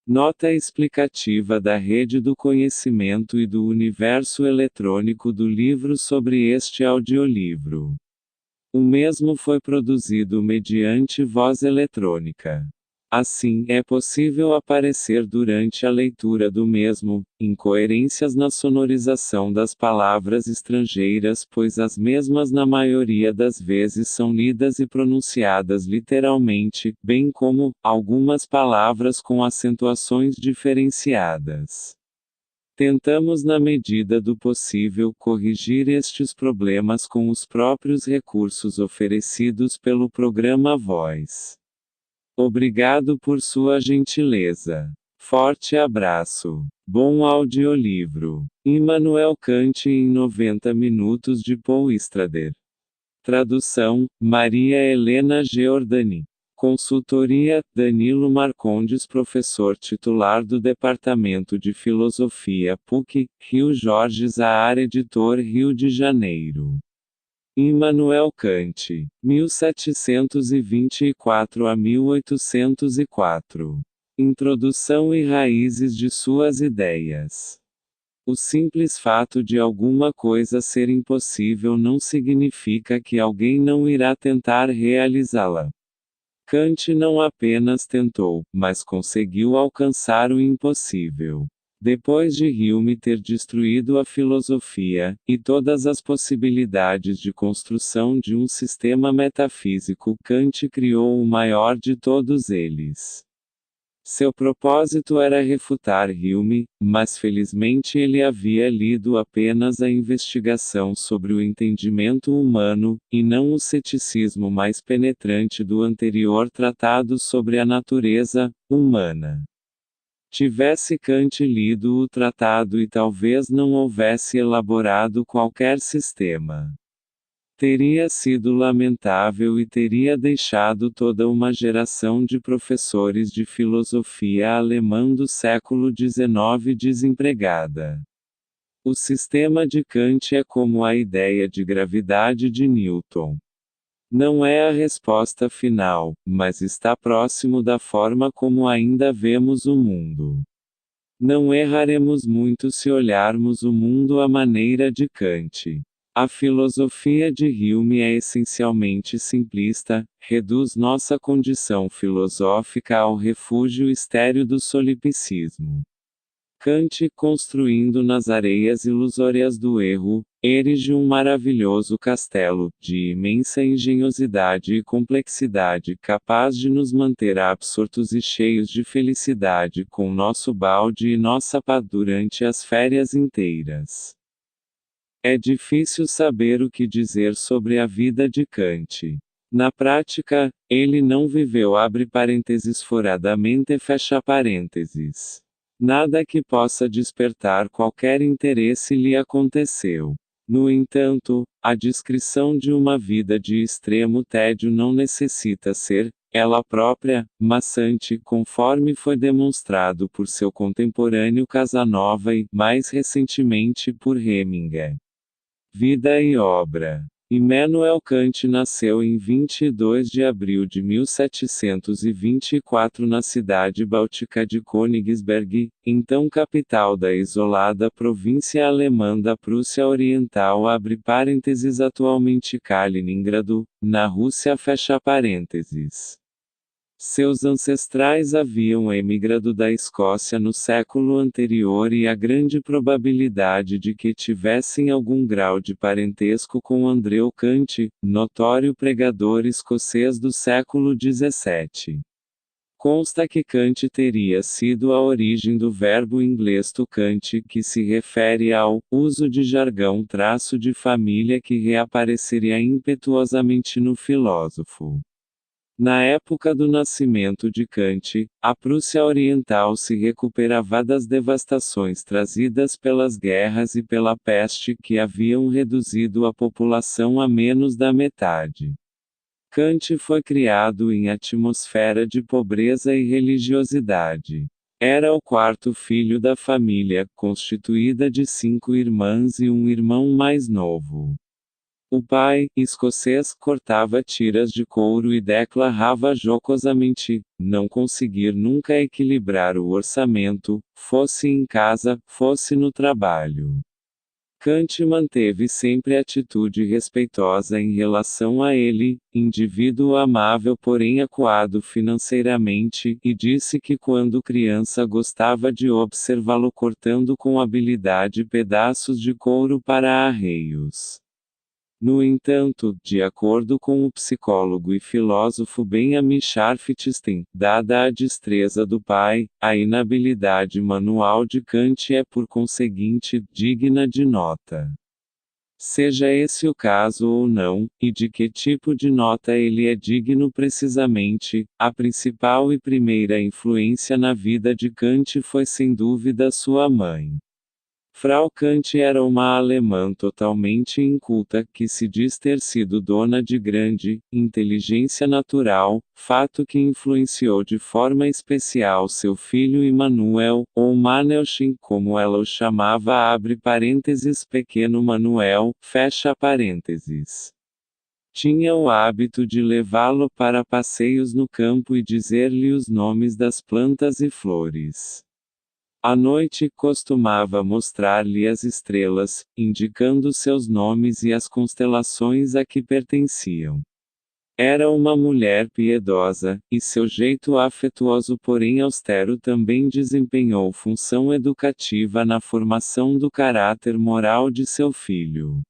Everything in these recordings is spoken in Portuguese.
Nota explicativa da Rede do Conhecimento e do Universo Eletrônico do livro sobre este audiolivro. O mesmo foi produzido mediante voz eletrônica. Assim, é possível aparecer durante a leitura do mesmo, incoerências na sonorização das palavras estrangeiras, pois as mesmas na maioria das vezes são lidas e pronunciadas literalmente, bem como algumas palavras com acentuações diferenciadas. Tentamos na medida do possível corrigir estes problemas com os próprios recursos oferecidos pelo programa Voz. Obrigado por sua gentileza. Forte abraço. Bom audiolivro. Immanuel Kant em 90 minutos de Paul Strader. Tradução: Maria Helena Giordani. Consultoria: Danilo Marcondes, professor titular do Departamento de Filosofia PUC, Rio Jorges AAR, editor Rio de Janeiro. Immanuel Kant, 1724 a 1804. Introdução e raízes de suas ideias. O simples fato de alguma coisa ser impossível não significa que alguém não irá tentar realizá-la. Kant não apenas tentou, mas conseguiu alcançar o impossível. Depois de Hume ter destruído a filosofia, e todas as possibilidades de construção de um sistema metafísico, Kant criou o maior de todos eles. Seu propósito era refutar Hume, mas felizmente ele havia lido apenas a investigação sobre o entendimento humano, e não o ceticismo mais penetrante do anterior tratado sobre a natureza humana. Tivesse Kant lido o tratado e talvez não houvesse elaborado qualquer sistema. Teria sido lamentável e teria deixado toda uma geração de professores de filosofia alemã do século XIX desempregada. O sistema de Kant é como a ideia de gravidade de Newton. Não é a resposta final, mas está próximo da forma como ainda vemos o mundo. Não erraremos muito se olharmos o mundo à maneira de Kant. A filosofia de Hume é essencialmente simplista, reduz nossa condição filosófica ao refúgio estéril do solipsismo. Kant, construindo nas areias ilusórias do erro, erige um maravilhoso castelo, de imensa engenhosidade e complexidade, capaz de nos manter absortos e cheios de felicidade com nosso balde e nossa pá durante as férias inteiras. É difícil saber o que dizer sobre a vida de Kant. Na prática, ele não viveu abre parênteses foradamente fecha parênteses. Nada que possa despertar qualquer interesse lhe aconteceu. No entanto, a descrição de uma vida de extremo tédio não necessita ser, ela própria, maçante, conforme foi demonstrado por seu contemporâneo Casanova e, mais recentemente por Hemingway. Vida e obra. Immanuel Kant nasceu em 22 de abril de 1724 na cidade báltica de Königsberg, então capital da isolada província alemã da Prússia Oriental abre parênteses atualmente Kaliningrado, na Rússia fecha parênteses. Seus ancestrais haviam emigrado da Escócia no século anterior e há grande probabilidade de que tivessem algum grau de parentesco com Andrew Kant, notório pregador escocês do século XVII. Consta que Kant teria sido a origem do verbo inglês to cant, que se refere ao uso de jargão traço de família que reapareceria impetuosamente no filósofo. Na época do nascimento de Kant, a Prússia Oriental se recuperava das devastações trazidas pelas guerras e pela peste que haviam reduzido a população a menos da metade. Kant foi criado em atmosfera de pobreza e religiosidade. Era o quarto filho da família, constituída de 5 irmãs e um irmão mais novo. O pai, escocês, cortava tiras de couro e declarava jocosamente: não conseguir nunca equilibrar o orçamento, fosse em casa, fosse no trabalho. Kant manteve sempre atitude respeitosa em relação a ele, indivíduo amável porém acuado financeiramente, e disse que quando criança gostava de observá-lo cortando com habilidade pedaços de couro para arreios. No entanto, de acordo com o psicólogo e filósofo Benjamin Scharfstein, dada a destreza do pai, a inabilidade manual de Kant é por conseguinte, digna de nota. Seja esse o caso ou não, e de que tipo de nota ele é digno precisamente, a principal e primeira influência na vida de Kant foi sem dúvida sua mãe. Frau Kant era uma alemã totalmente inculta que se diz ter sido dona de grande inteligência natural, fato que influenciou de forma especial seu filho Immanuel, ou Manelchen como ela o chamava, abre parênteses, pequeno Manuel, fecha parênteses. Tinha o hábito de levá-lo para passeios no campo e dizer-lhe os nomes das plantas e flores. À noite costumava mostrar-lhe as estrelas, indicando seus nomes e as constelações a que pertenciam. Era uma mulher piedosa, e seu jeito afetuoso porém austero também desempenhou função educativa na formação do caráter moral de seu filho.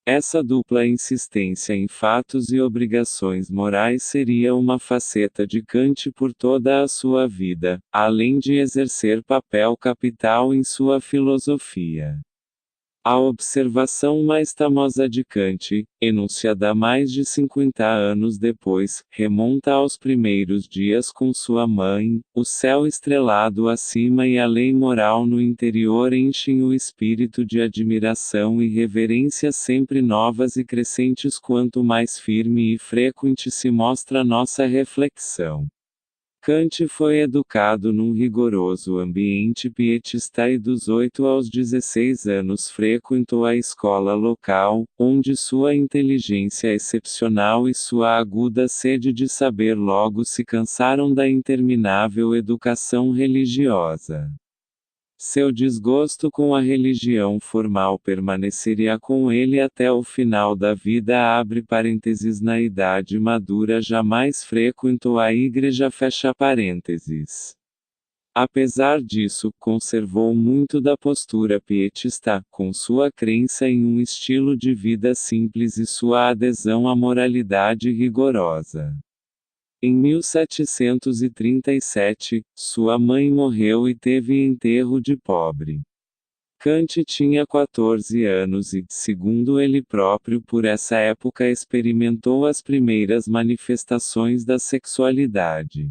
Essa dupla insistência em fatos e obrigações morais seria uma faceta de Kant por toda a sua vida, além de exercer papel capital em sua filosofia. A observação mais tamosa de Kant, enunciada mais de 50 anos depois, remonta aos primeiros dias com sua mãe. O céu estrelado acima e a lei moral no interior enchem o espírito de admiração e reverência sempre novas e crescentes quanto mais firme e frequente se mostra nossa reflexão. Kant foi educado num rigoroso ambiente pietista e dos 8 aos 16 anos frequentou a escola local, onde sua inteligência excepcional e sua aguda sede de saber logo se cansaram da interminável educação religiosa. Seu desgosto com a religião formal permaneceria com ele até o final da vida. Abre parênteses. Na idade madura jamais frequentou a igreja. Fecha parênteses. Apesar disso, conservou muito da postura pietista, com sua crença em um estilo de vida simples e sua adesão à moralidade rigorosa. Em 1737, sua mãe morreu e teve enterro de pobre. Kant tinha 14 anos e, segundo ele próprio, por essa época experimentou as primeiras manifestações da sexualidade.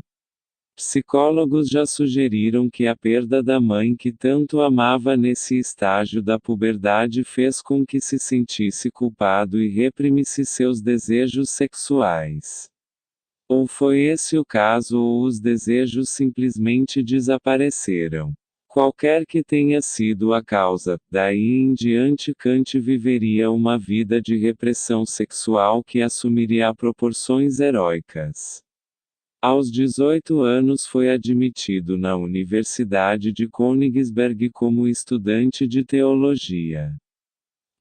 Psicólogos já sugeriram que a perda da mãe que tanto amava nesse estágio da puberdade fez com que se sentisse culpado e reprimisse seus desejos sexuais. Ou foi esse o caso ou os desejos simplesmente desapareceram. Qualquer que tenha sido a causa, daí em diante Kant viveria uma vida de repressão sexual que assumiria proporções heróicas. Aos 18 anos foi admitido na Universidade de Königsberg como estudante de teologia.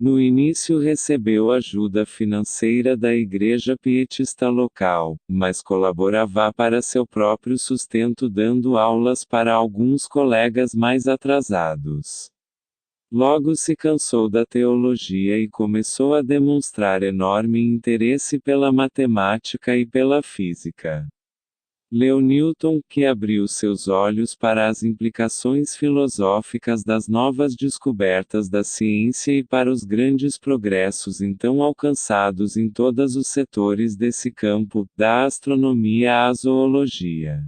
No início recebeu ajuda financeira da igreja pietista local, mas colaborava para seu próprio sustento dando aulas para alguns colegas mais atrasados. Logo se cansou da teologia e começou a demonstrar enorme interesse pela matemática e pela física. Leu Newton, que abriu seus olhos para as implicações filosóficas das novas descobertas da ciência e para os grandes progressos então alcançados em todos os setores desse campo, da astronomia à zoologia.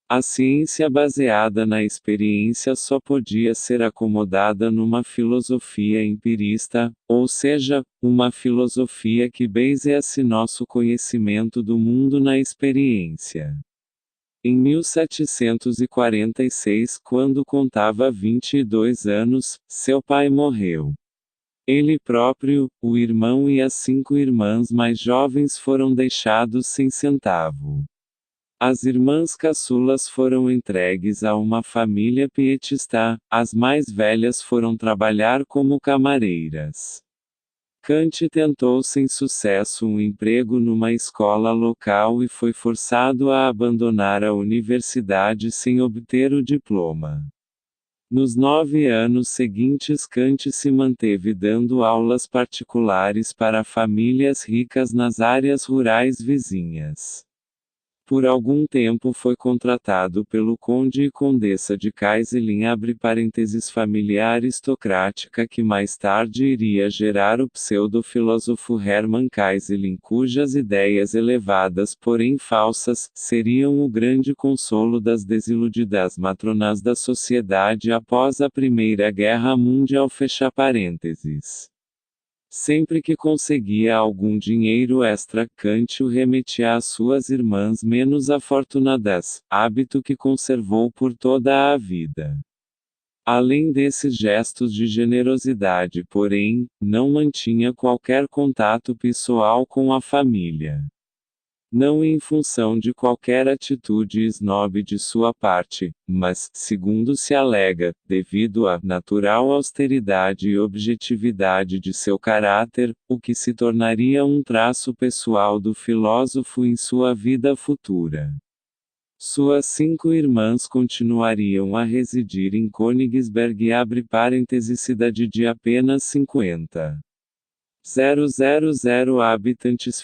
A ciência baseada na experiência só podia ser acomodada numa filosofia empirista, ou seja, uma filosofia que baseasse nosso conhecimento do mundo na experiência. Em 1746, quando contava 22 anos, seu pai morreu. Ele próprio, o irmão e as 5 irmãs mais jovens foram deixados sem centavo. As irmãs caçulas foram entregues a uma família pietista, as mais velhas foram trabalhar como camareiras. Kant tentou sem sucesso um emprego numa escola local e foi forçado a abandonar a universidade sem obter o diploma. Nos 9 anos seguintes Kant se manteve dando aulas particulares para famílias ricas nas áreas rurais vizinhas. Por algum tempo foi contratado pelo conde e condessa de Kaiserlin familiar aristocrática que mais tarde iria gerar o pseudo-filósofo Hermann Kaiserlin cujas ideias elevadas porém falsas, seriam o grande consolo das desiludidas matronas da sociedade após a Primeira Guerra Mundial. Sempre que conseguia algum dinheiro extra, Kant o remetia às suas irmãs menos afortunadas, hábito que conservou por toda a vida. Além desses gestos de generosidade, porém, não mantinha qualquer contato pessoal com a família. Não em função de qualquer atitude snob de sua parte, mas, segundo se alega, devido à natural austeridade e objetividade de seu caráter, o que se tornaria um traço pessoal do filósofo em sua vida futura. Suas 5 irmãs continuariam a residir em Königsberg cidade de apenas 50.000 habitantes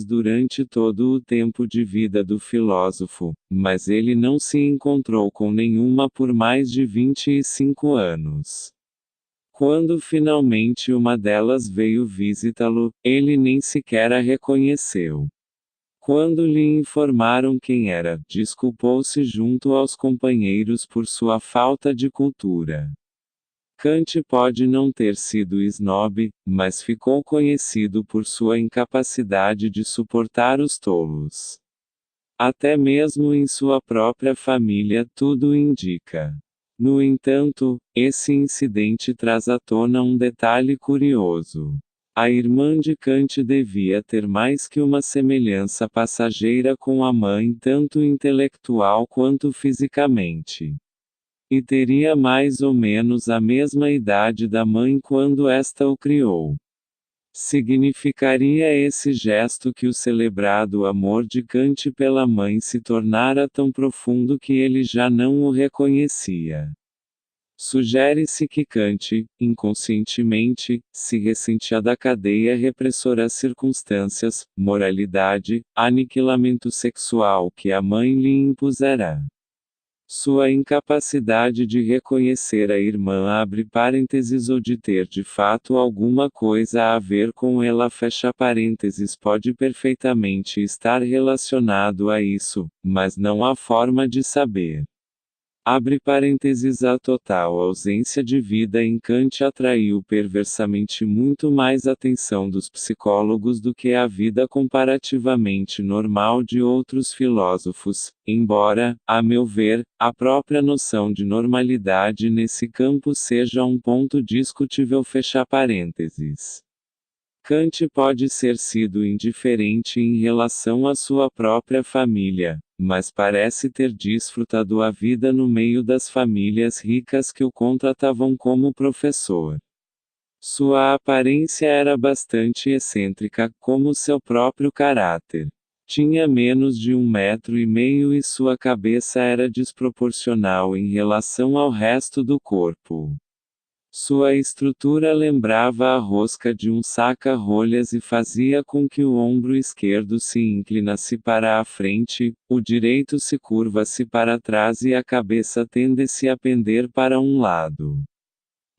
durante todo o tempo de vida do filósofo, mas ele não se encontrou com nenhuma por mais de 25 anos. Quando finalmente uma delas veio visitá-lo, ele nem sequer a reconheceu. Quando lhe informaram quem era, desculpou-se junto aos companheiros por sua falta de cultura. Kant pode não ter sido snob, mas ficou conhecido por sua incapacidade de suportar os tolos. Até mesmo em sua própria família tudo indica. No entanto, esse incidente traz à tona um detalhe curioso. A irmã de Kant devia ter mais que uma semelhança passageira com a mãe tanto intelectual quanto fisicamente. E teria mais ou menos a mesma idade da mãe quando esta o criou. Significaria esse gesto que o celebrado amor de Kant pela mãe se tornara tão profundo que ele já não o reconhecia. Sugere-se que Kant, inconscientemente, se ressentia da cadeia repressora às circunstâncias, moralidade, aniquilamento sexual que a mãe lhe impusera. Sua incapacidade de reconhecer a irmã ou de ter de fato alguma coisa a ver com ela pode perfeitamente estar relacionado a isso, mas não há forma de saber. A total ausência de vida em Kant atraiu perversamente muito mais atenção dos psicólogos do que a vida comparativamente normal de outros filósofos, embora, a meu ver, a própria noção de normalidade nesse campo seja um ponto discutível. Kant pode ser sido indiferente em relação à sua própria família, mas parece ter desfrutado a vida no meio das famílias ricas que o contratavam como professor. Sua aparência era bastante excêntrica, como seu próprio caráter. Tinha menos de 1,5 metros e sua cabeça era desproporcional em relação ao resto do corpo. Sua estrutura lembrava a rosca de um saca-rolhas e fazia com que o ombro esquerdo se inclinasse para a frente, o direito se curva-se para trás e a cabeça tende-se a pender para um lado.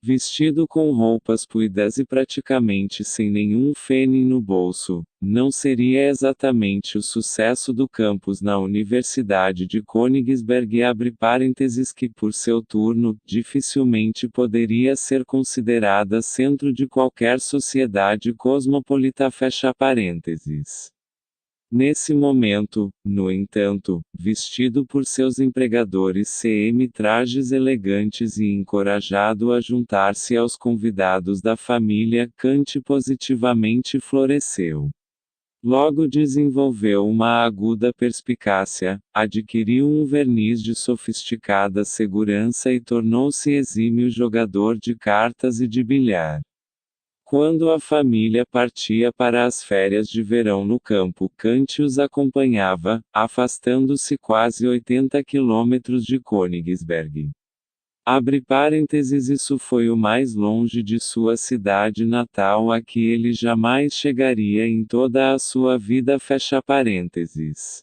Vestido com roupas puídas e praticamente sem nenhum fene no bolso, não seria exatamente o sucesso do campus na Universidade de Königsberg que por seu turno, dificilmente poderia ser considerada centro de qualquer sociedade cosmopolita. Nesse momento, no entanto, vestido por seus empregadores CM trajes elegantes e encorajado a juntar-se aos convidados da família, Kant positivamente floresceu. Logo desenvolveu uma aguda perspicácia, adquiriu um verniz de sofisticada segurança e tornou-se exímio jogador de cartas e de bilhar. Quando a família partia para as férias de verão no campo, Kant os acompanhava, afastando-se quase 80 quilômetros de Königsberg. Abre parênteses, isso foi o mais longe de sua cidade natal a que ele jamais chegaria em toda a sua vida, fecha parênteses.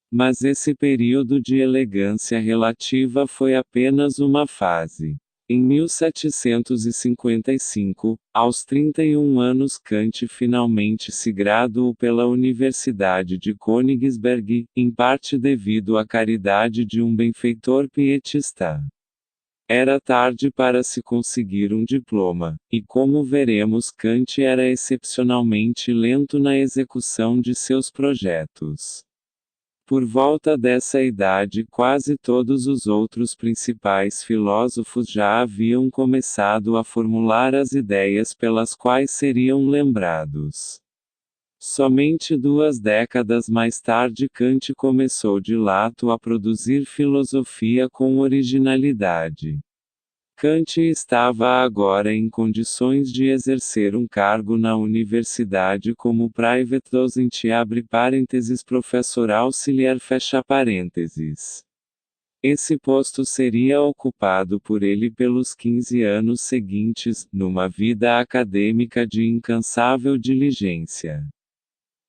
Mas esse período de elegância relativa foi apenas uma fase. Em 1755, aos 31 anos, Kant finalmente se graduou pela Universidade de Königsberg, em parte devido à caridade de um benfeitor pietista. Era tarde para se conseguir um diploma, e como veremos, Kant era excepcionalmente lento na execução de seus projetos. Por volta dessa idade, quase todos os outros principais filósofos já haviam começado a formular as ideias pelas quais seriam lembrados. Somente 2 décadas mais tarde, Kant começou de lato a produzir filosofia com originalidade. Kant estava agora em condições de exercer um cargo na universidade como private docent, abre parênteses, professor auxiliar, fecha parênteses. Esse posto seria ocupado por ele pelos 15 anos seguintes, numa vida acadêmica de incansável diligência.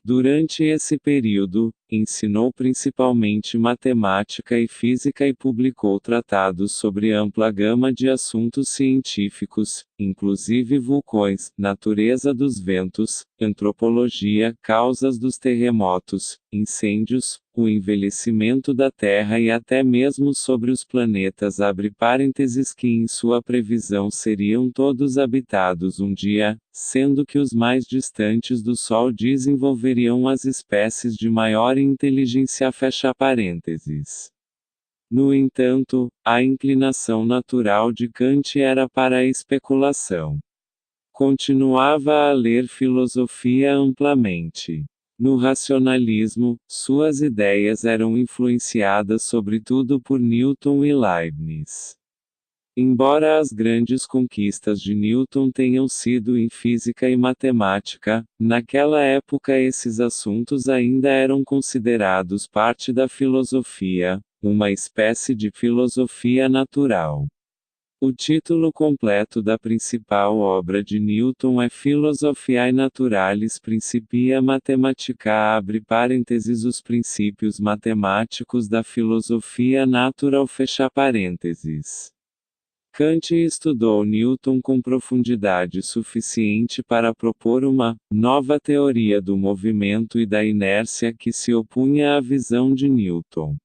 Durante esse período, ensinou principalmente matemática e física e publicou tratados sobre ampla gama de assuntos científicos, inclusive vulcões, natureza dos ventos, antropologia, causas dos terremotos, incêndios, o envelhecimento da Terra e até mesmo sobre os planetas, abre parênteses, que em sua previsão seriam todos habitados um dia, sendo que os mais distantes do Sol desenvolveriam as espécies de maior inteligência, fecha parênteses. No entanto, a inclinação natural de Kant era para a especulação. Continuava a ler filosofia amplamente. No racionalismo, suas ideias eram influenciadas sobretudo por Newton e Leibniz. Embora as grandes conquistas de Newton tenham sido em física e matemática, naquela época esses assuntos ainda eram considerados parte da filosofia, uma espécie de filosofia natural. O título completo da principal obra de Newton é Philosophiae Naturalis Principia Mathematica, abre parênteses, os princípios matemáticos da filosofia natural, fecha parênteses. Kant estudou Newton com profundidade suficiente para propor uma nova teoria do movimento e da inércia que se opunha à visão de Newton.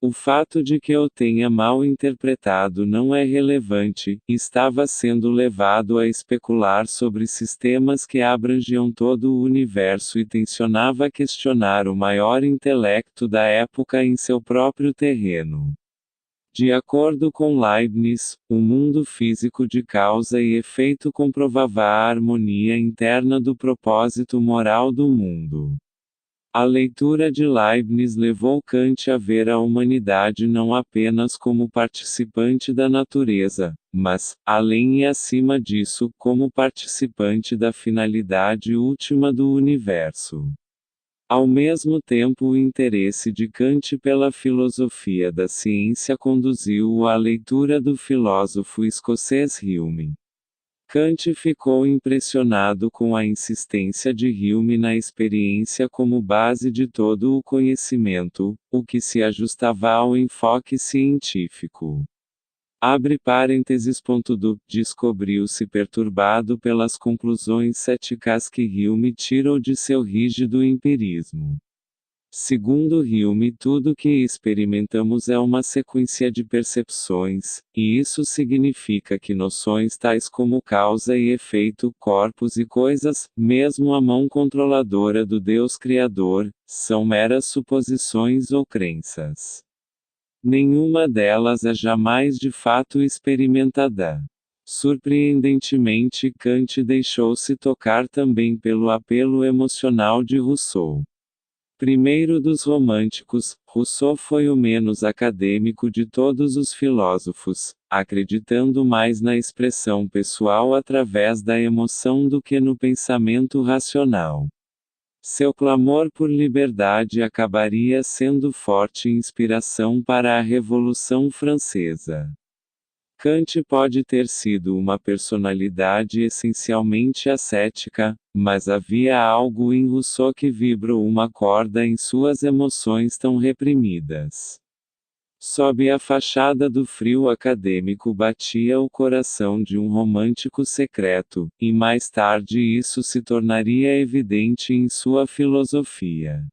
O fato de que eu tenha mal interpretado não é relevante, estava sendo levado a especular sobre sistemas que abrangiam todo o universo e tensionava questionar o maior intelecto da época em seu próprio terreno. De acordo com Leibniz, o mundo físico de causa e efeito comprovava a harmonia interna do propósito moral do mundo. A leitura de Leibniz levou Kant a ver a humanidade não apenas como participante da natureza, mas, além e acima disso, como participante da finalidade última do universo. Ao mesmo tempo, o interesse de Kant pela filosofia da ciência conduziu-o à leitura do filósofo escocês Hume. Kant ficou impressionado com a insistência de Hume na experiência como base de todo o conhecimento, o que se ajustava ao enfoque científico. Abre parênteses. Descobriu-se perturbado pelas conclusões céticas que Hume tirou de seu rígido empirismo. Segundo Hume, tudo que experimentamos é uma sequência de percepções, e isso significa que noções tais como causa e efeito, corpos e coisas, mesmo a mão controladora do Deus Criador, são meras suposições ou crenças. Nenhuma delas é jamais de fato experimentada. Surpreendentemente, Kant deixou-se tocar também pelo apelo emocional de Rousseau. Primeiro dos românticos, Rousseau foi o menos acadêmico de todos os filósofos, acreditando mais na expressão pessoal através da emoção do que no pensamento racional. Seu clamor por liberdade acabaria sendo forte inspiração para a Revolução Francesa. Kant pode ter sido uma personalidade essencialmente ascética, mas havia algo em Rousseau que vibrou uma corda em suas emoções tão reprimidas. Sob a fachada do frio acadêmico batia o coração de um romântico secreto, e mais tarde isso se tornaria evidente em sua filosofia.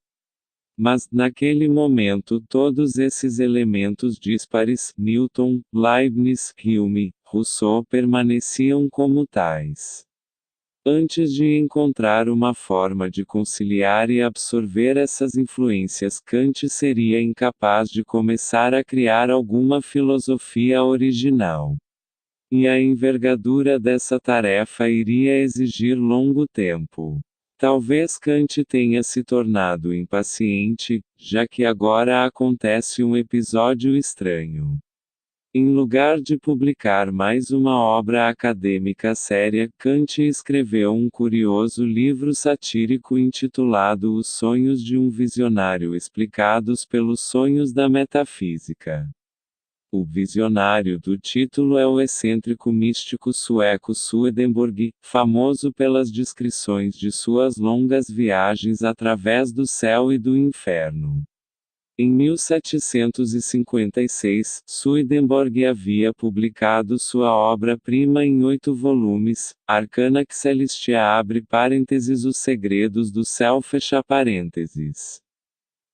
Mas, naquele momento, todos esses elementos díspares, Newton, Leibniz, Hume, Rousseau, permaneciam como tais. Antes de encontrar uma forma de conciliar e absorver essas influências, Kant seria incapaz de começar a criar alguma filosofia original. E a envergadura dessa tarefa iria exigir longo tempo. Talvez Kant tenha se tornado impaciente, já que agora acontece um episódio estranho. Em lugar de publicar mais uma obra acadêmica séria, Kant escreveu um curioso livro satírico intitulado Os Sonhos de um Visionário explicados pelos sonhos da metafísica. O visionário do título é o excêntrico místico sueco Swedenborg, famoso pelas descrições de suas longas viagens através do céu e do inferno. Em 1756, Swedenborg havia publicado sua obra-prima em 8 volumes, Arcana Celestia abre parênteses Os Segredos do Céu fecha parênteses.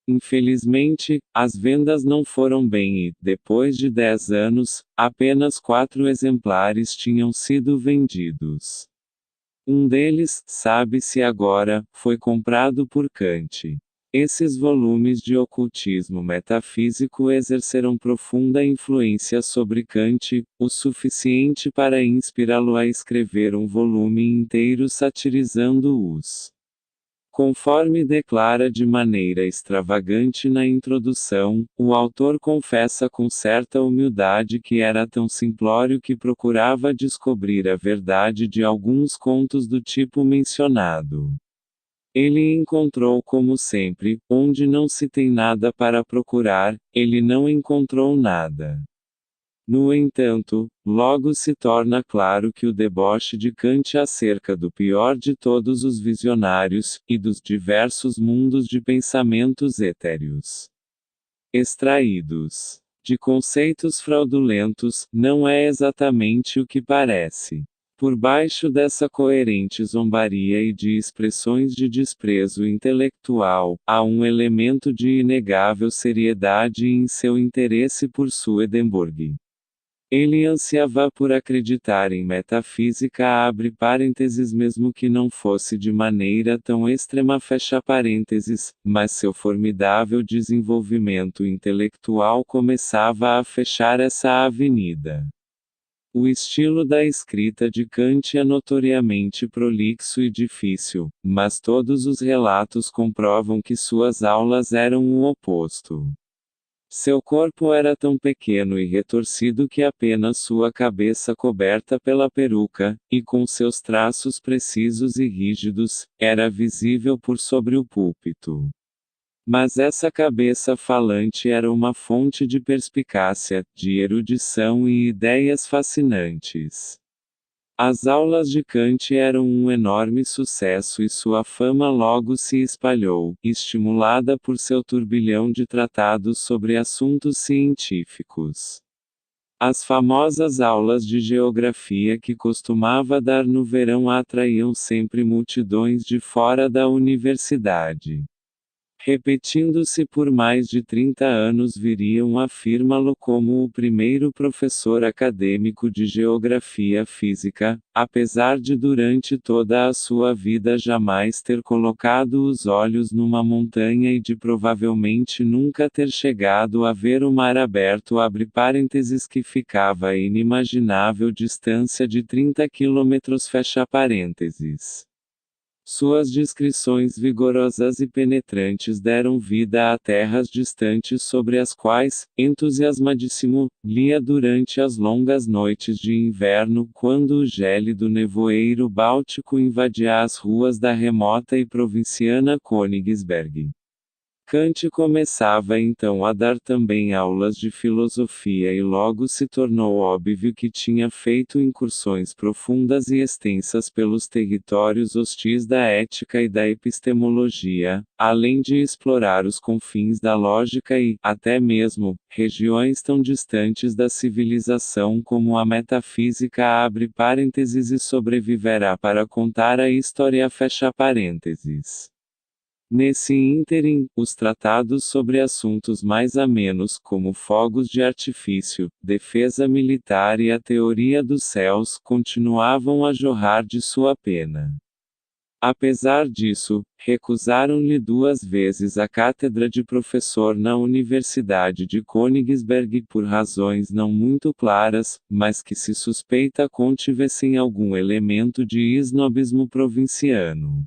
Infelizmente, as vendas não foram bem e, depois de 10 anos, apenas 4 exemplares tinham sido vendidos. Um deles, sabe-se agora, foi comprado por Kant. Esses volumes de ocultismo metafísico exerceram profunda influência sobre Kant, o suficiente para inspirá-lo a escrever um volume inteiro satirizando-os. Conforme declara de maneira extravagante na introdução, o autor confessa com certa humildade que era tão simplório que procurava descobrir a verdade de alguns contos do tipo mencionado. Ele encontrou como sempre, onde não se tem nada para procurar, ele não encontrou nada. No entanto, logo se torna claro que o deboche de Kant acerca do pior de todos os visionários, e dos diversos mundos de pensamentos etéreos extraídos de conceitos fraudulentos, não é exatamente o que parece. Por baixo dessa coerente zombaria e de expressões de desprezo intelectual, há um elemento de inegável seriedade em seu interesse por Swedenborg. Ele ansiava por acreditar em metafísica abre parênteses mesmo que não fosse de maneira tão extrema fecha parênteses, mas seu formidável desenvolvimento intelectual começava a fechar essa avenida. O estilo da escrita de Kant é notoriamente prolixo e difícil, mas todos os relatos comprovam que suas aulas eram o oposto. Seu corpo era tão pequeno e retorcido que apenas sua cabeça coberta pela peruca, e com seus traços precisos e rígidos, era visível por sobre o púlpito. Mas essa cabeça falante era uma fonte de perspicácia, de erudição e ideias fascinantes. As aulas de Kant eram um enorme sucesso e sua fama logo se espalhou, estimulada por seu turbilhão de tratados sobre assuntos científicos. As famosas aulas de geografia que costumava dar no verão atraíam sempre multidões de fora da universidade. Repetindo-se por mais de 30 anos viriam afirmá-lo como o primeiro professor acadêmico de geografia física, apesar de durante toda a sua vida jamais ter colocado os olhos numa montanha e de provavelmente nunca ter chegado a ver o mar aberto abre parênteses que ficava a inimaginável distância de 30 quilômetros fecha parênteses. Suas descrições vigorosas e penetrantes deram vida a terras distantes sobre as quais, entusiasmadíssimo, lia durante as longas noites de inverno quando o gélido nevoeiro báltico invadia as ruas da remota e provinciana Königsberg. Kant começava então a dar também aulas de filosofia e logo se tornou óbvio que tinha feito incursões profundas e extensas pelos territórios hostis da ética e da epistemologia, além de explorar os confins da lógica e, até mesmo, regiões tão distantes da civilização como a metafísica abre parênteses e sobreviverá para contar a história fecha parênteses. Nesse ínterim, os tratados sobre assuntos mais amenos como fogos de artifício, defesa militar e a teoria dos céus continuavam a jorrar de sua pena. Apesar disso, recusaram-lhe 2 vezes a cátedra de professor na Universidade de Königsberg por razões não muito claras, mas que se suspeita contivessem algum elemento de snobismo provinciano.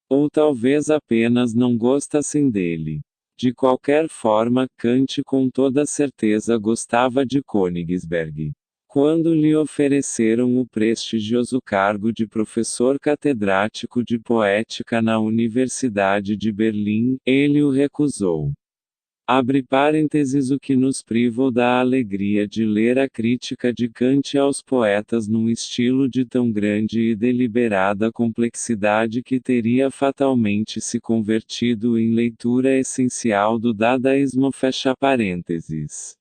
Ou talvez apenas não gostassem dele. De qualquer forma, Kant com toda certeza gostava de Königsberg. Quando lhe ofereceram o prestigioso cargo de professor catedrático de poética na Universidade de Berlim, ele o recusou. Abre parênteses o que nos privou da alegria de ler a crítica de Kant aos poetas num estilo de tão grande e deliberada complexidade que teria fatalmente se convertido em leitura essencial do dadaísmo fecha parênteses.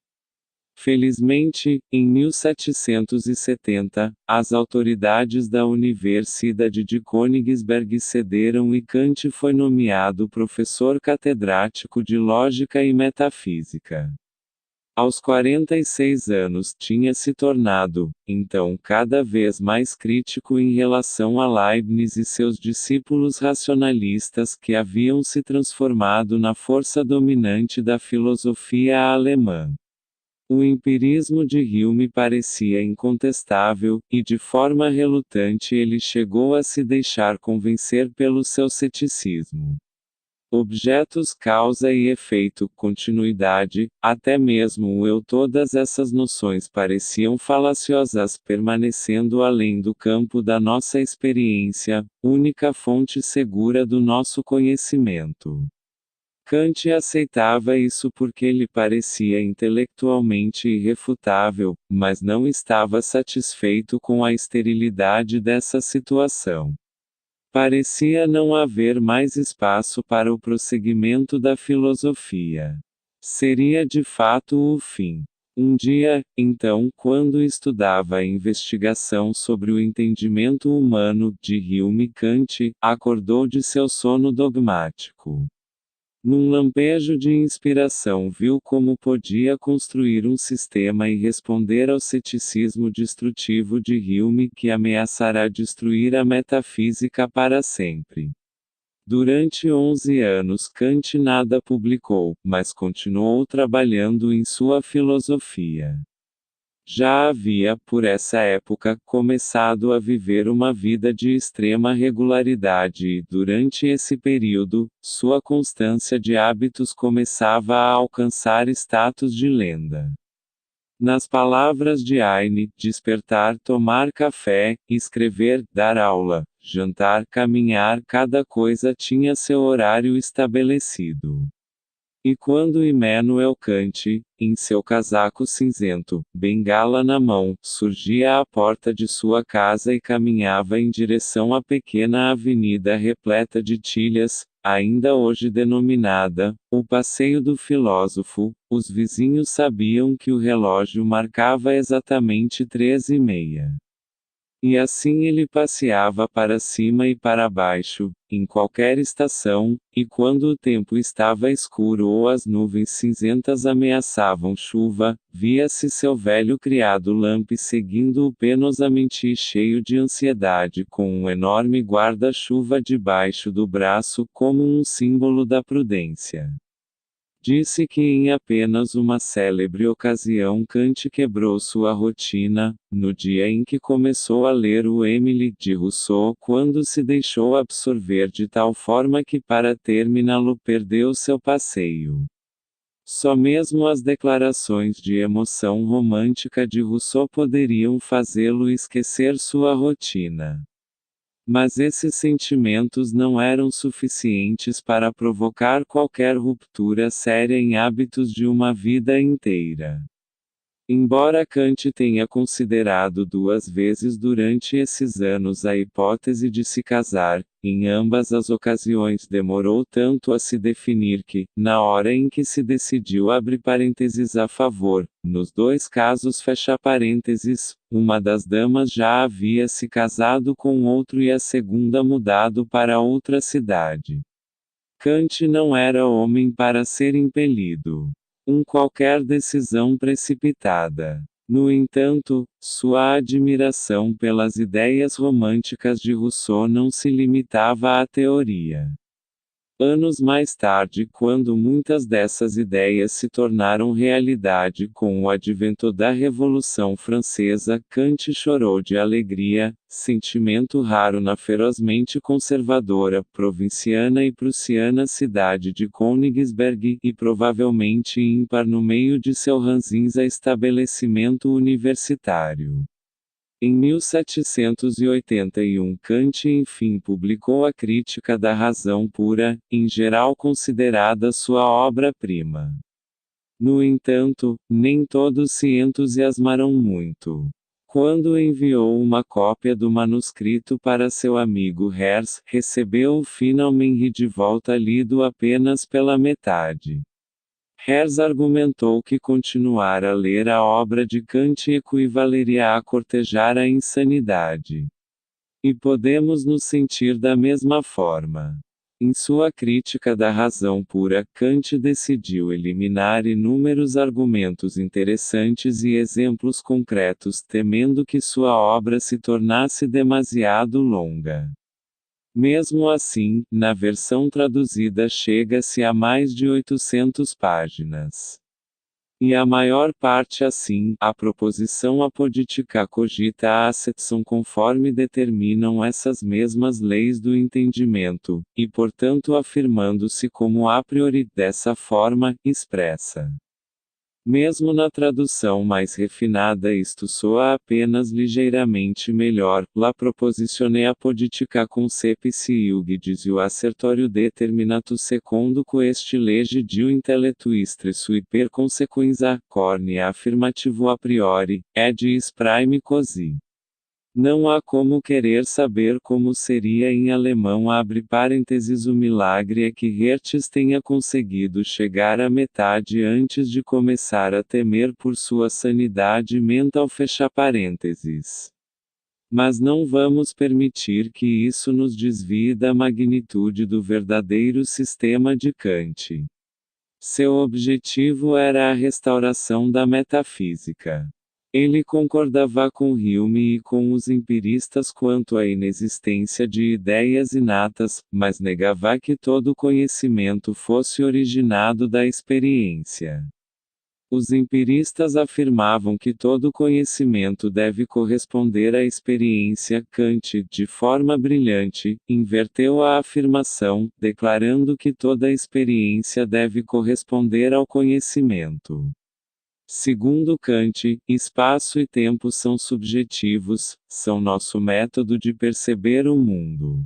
Felizmente, em 1770, as autoridades da Universidade de Königsberg cederam e Kant foi nomeado professor catedrático de Lógica e Metafísica. Aos 46 anos tinha se tornado, então cada vez mais crítico em relação a Leibniz e seus discípulos racionalistas que haviam se transformado na força dominante da filosofia alemã. O empirismo de Hume parecia incontestável, e de forma relutante ele chegou a se deixar convencer pelo seu ceticismo. Objetos causa e efeito, continuidade, até mesmo o eu todas essas noções pareciam falaciosas permanecendo além do campo da nossa experiência, única fonte segura do nosso conhecimento. Kant aceitava isso porque lhe parecia intelectualmente irrefutável, mas não estava satisfeito com a esterilidade dessa situação. Parecia não haver mais espaço para o prosseguimento da filosofia. Seria de fato o fim. Um dia, então, quando estudava a investigação sobre o entendimento humano de Hume, Kant acordou de seu sono dogmático. Num lampejo de inspiração viu como podia construir um sistema e responder ao ceticismo destrutivo de Hume que ameaçará destruir a metafísica para sempre. Durante 11 anos Kant nada publicou, mas continuou trabalhando em sua filosofia. Já havia, por essa época, começado a viver uma vida de extrema regularidade e, durante esse período, sua constância de hábitos começava a alcançar status de lenda. Nas palavras de Heine, despertar, tomar café, escrever, dar aula, jantar, caminhar, cada coisa tinha seu horário estabelecido. E quando Immanuel Kant, em seu casaco cinzento, bengala na mão, surgia à porta de sua casa e caminhava em direção à pequena avenida repleta de tilhas, ainda hoje denominada o Passeio do Filósofo, os vizinhos sabiam que o relógio marcava exatamente 3h30. E assim ele passeava para cima e para baixo, em qualquer estação, e quando o tempo estava escuro ou as nuvens cinzentas ameaçavam chuva, via-se seu velho criado Lamp seguindo-o penosamente e cheio de ansiedade com um enorme guarda-chuva debaixo do braço como um símbolo da prudência. Disse que em apenas uma célebre ocasião Kant quebrou sua rotina, no dia em que começou a ler o Émile de Rousseau, quando se deixou absorver de tal forma que para terminá-lo perdeu seu passeio. Só mesmo as declarações de emoção romântica de Rousseau poderiam fazê-lo esquecer sua rotina. Mas esses sentimentos não eram suficientes para provocar qualquer ruptura séria em hábitos de uma vida inteira. Embora Kant tenha considerado 2 vezes durante esses anos a hipótese de se casar, em ambas as ocasiões demorou tanto a se definir que, na hora em que se decidiu abre parênteses a favor, nos 2 casos fecha parênteses, uma das damas já havia se casado com outro e a segunda mudado para outra cidade. Kant não era homem para ser impelido qualquer decisão precipitada. No entanto, sua admiração pelas ideias românticas de Rousseau não se limitava à teoria. Anos mais tarde, quando muitas dessas ideias se tornaram realidade com o advento da Revolução Francesa, Kant chorou de alegria, sentimento raro na ferozmente conservadora, provinciana e prussiana cidade de Königsberg, e provavelmente ímpar no meio de seu ranzinza estabelecimento universitário. Em 1781 Kant enfim publicou a Crítica da Razão Pura, em geral considerada sua obra-prima. No entanto, nem todos se entusiasmaram muito. Quando enviou uma cópia do manuscrito para seu amigo Hertz, recebeu-o finalmente de volta lido apenas pela metade. Hertz argumentou que continuar a ler a obra de Kant equivaleria a cortejar a insanidade. E podemos nos sentir da mesma forma. Em sua Crítica da Razão Pura, Kant decidiu eliminar inúmeros argumentos interessantes e exemplos concretos, temendo que sua obra se tornasse demasiado longa. Mesmo assim, na versão traduzida chega-se a mais de 800 páginas. E a maior parte assim, a proposição apodítica cogita a accepção conforme determinam essas mesmas leis do entendimento, e portanto afirmando-se como a priori, dessa forma, expressa. Mesmo na tradução mais refinada isto soa apenas ligeiramente melhor, la proposizione apodictica concepissi iugidis assertorio determinatus secondo questi legi diu intellectuistre sui per consequenza, corne affirmativo a priori, ed esprime così. Não há como querer saber como seria em alemão abre parênteses. O milagre é que Hertz tenha conseguido chegar à metade antes de começar a temer por sua sanidade mental fecha parênteses. Mas não vamos permitir que isso nos desvie da magnitude do verdadeiro sistema de Kant. Seu objetivo era a restauração da metafísica. Ele concordava com Hume e com os empiristas quanto à inexistência de ideias inatas, mas negava que todo conhecimento fosse originado da experiência. Os empiristas afirmavam que todo conhecimento deve corresponder à experiência. Kant, de forma brilhante, inverteu a afirmação, declarando que toda experiência deve corresponder ao conhecimento. Segundo Kant, espaço e tempo são subjetivos, são nosso método de perceber o mundo.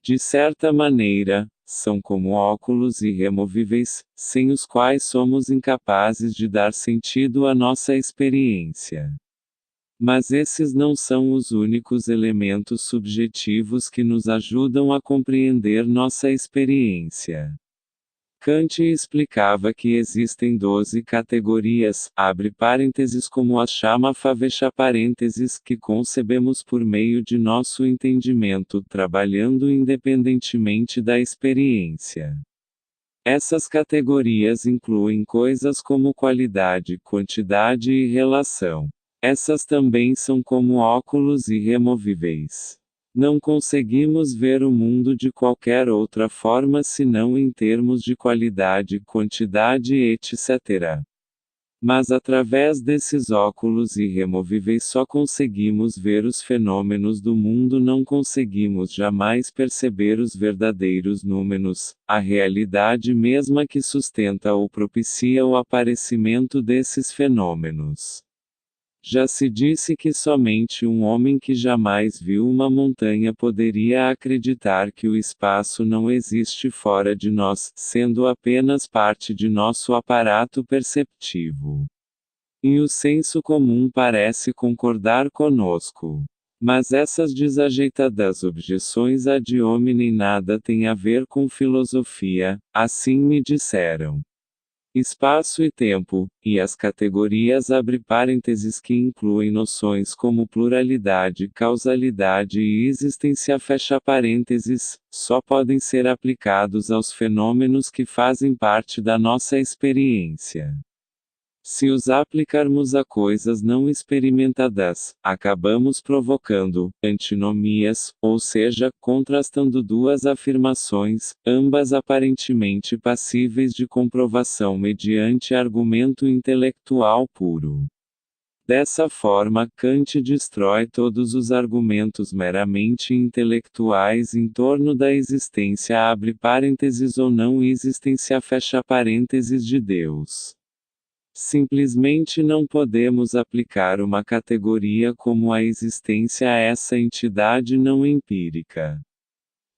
De certa maneira, são como óculos irremovíveis, sem os quais somos incapazes de dar sentido à nossa experiência. Mas esses não são os únicos elementos subjetivos que nos ajudam a compreender nossa experiência. Kant explicava que existem 12 categorias, abre parênteses, como as chama, fecha parênteses, que concebemos por meio de nosso entendimento, trabalhando independentemente da experiência. Essas categorias incluem coisas como qualidade, quantidade e relação. Essas também são como óculos irremovíveis. Não conseguimos ver o mundo de qualquer outra forma senão em termos de qualidade, quantidade, etc. Mas através desses óculos irremovíveis só conseguimos ver os fenômenos do mundo, não conseguimos jamais perceber os verdadeiros números, a realidade mesma que sustenta ou propicia o aparecimento desses fenômenos. Já se disse que somente um homem que jamais viu uma montanha poderia acreditar que o espaço não existe fora de nós, sendo apenas parte de nosso aparato perceptivo. E o senso comum parece concordar conosco. Mas essas desajeitadas objeções ad hominem nada têm a ver com filosofia, assim me disseram. Espaço e tempo, e as categorias abre parênteses que incluem noções como pluralidade, causalidade e existência fecha parênteses, só podem ser aplicados aos fenômenos que fazem parte da nossa experiência. Se os aplicarmos a coisas não experimentadas, acabamos provocando antinomias, ou seja, contrastando duas afirmações, ambas aparentemente passíveis de comprovação mediante argumento intelectual puro. Dessa forma, Kant destrói todos os argumentos meramente intelectuais em torno da existência abre parênteses ou não existência fecha parênteses de Deus. Simplesmente não podemos aplicar uma categoria como a existência a essa entidade não empírica.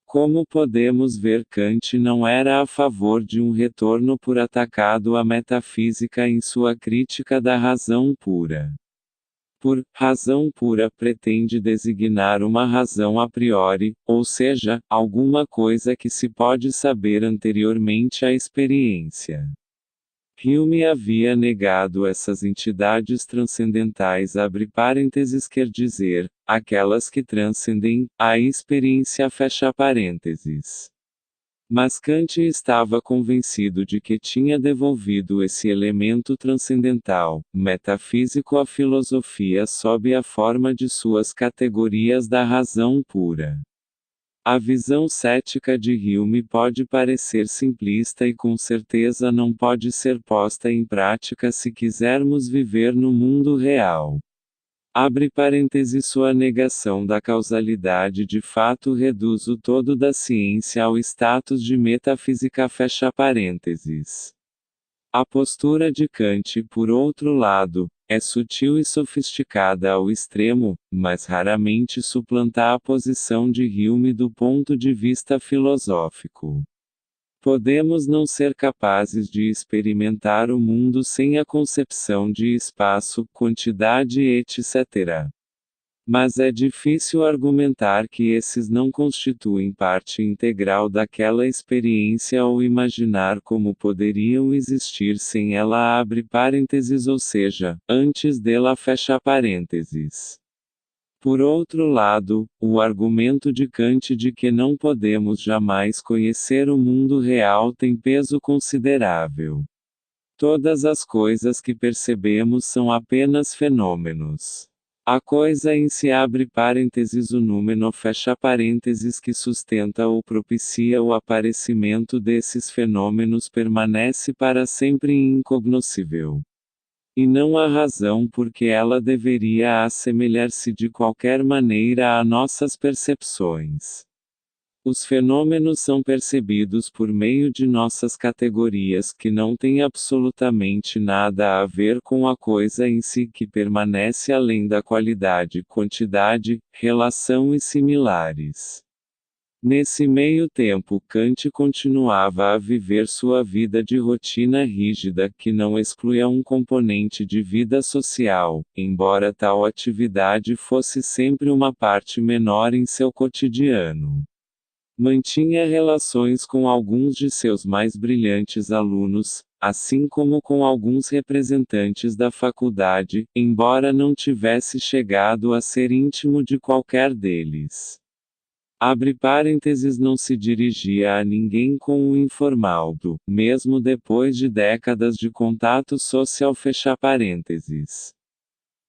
Como podemos ver, Kant não era a favor de um retorno por atacado à metafísica em sua crítica da razão pura. Por razão pura pretende designar uma razão a priori, ou seja, alguma coisa que se pode saber anteriormente à experiência. Hume havia negado essas entidades transcendentais abre parênteses quer dizer, aquelas que transcendem a experiência fecha parênteses. Mas Kant estava convencido de que tinha devolvido esse elemento transcendental, metafísico à filosofia sob a forma de suas categorias da razão pura. A visão cética de Hume pode parecer simplista e com certeza não pode ser posta em prática se quisermos viver no mundo real. Abre parênteses sua negação da causalidade de fato reduz o todo da ciência ao status de metafísica fecha parênteses. A postura de Kant, por outro lado, é sutil e sofisticada ao extremo, mas raramente suplanta a posição de Hume do ponto de vista filosófico. Podemos não ser capazes de experimentar o mundo sem a concepção de espaço, quantidade, etc. Mas é difícil argumentar que esses não constituem parte integral daquela experiência ou imaginar como poderiam existir sem ela abre parênteses ou seja, antes dela fecha parênteses. Por outro lado, o argumento de Kant de que não podemos jamais conhecer o mundo real tem peso considerável. Todas as coisas que percebemos são apenas fenômenos. A coisa em si abre parênteses o número fecha parênteses que sustenta ou propicia o aparecimento desses fenômenos permanece para sempre incognoscível. E não há razão porque ela deveria assemelhar-se de qualquer maneira a nossas percepções. Os fenômenos são percebidos por meio de nossas categorias que não têm absolutamente nada a ver com a coisa em si que permanece além da qualidade, quantidade, relação e similares. Nesse meio tempo, Kant continuava a viver sua vida de rotina rígida que não excluía um componente de vida social, embora tal atividade fosse sempre uma parte menor em seu cotidiano. Mantinha relações com alguns de seus mais brilhantes alunos, assim como com alguns representantes da faculdade, embora não tivesse chegado a ser íntimo de qualquer deles. Abre parênteses, não se dirigia a ninguém com o informaldo, mesmo depois de décadas de contato social, fecha parênteses.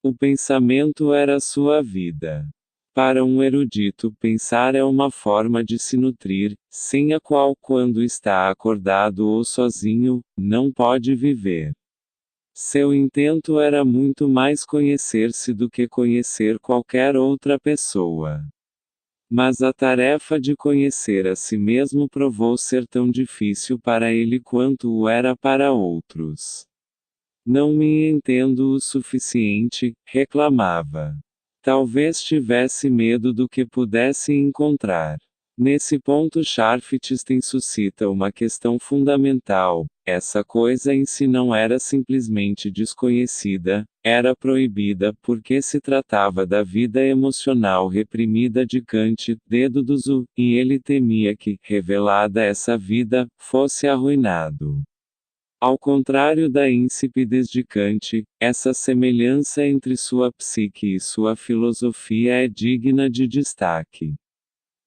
O pensamento era sua vida. Para um erudito, pensar é uma forma de se nutrir, sem a qual, quando está acordado ou sozinho, não pode viver. Seu intento era muito mais conhecer-se do que conhecer qualquer outra pessoa. Mas a tarefa de conhecer a si mesmo provou ser tão difícil para ele quanto o era para outros. Não me entendo o suficiente, reclamava. Talvez tivesse medo do que pudesse encontrar. Nesse ponto Scharfstein suscita uma questão fundamental: essa coisa em si não era simplesmente desconhecida, era proibida porque se tratava da vida emocional reprimida de Kant, dedo do Zu, e ele temia que, revelada essa vida, fosse arruinado. Ao contrário da insipidez de Kant, essa semelhança entre sua psique e sua filosofia é digna de destaque.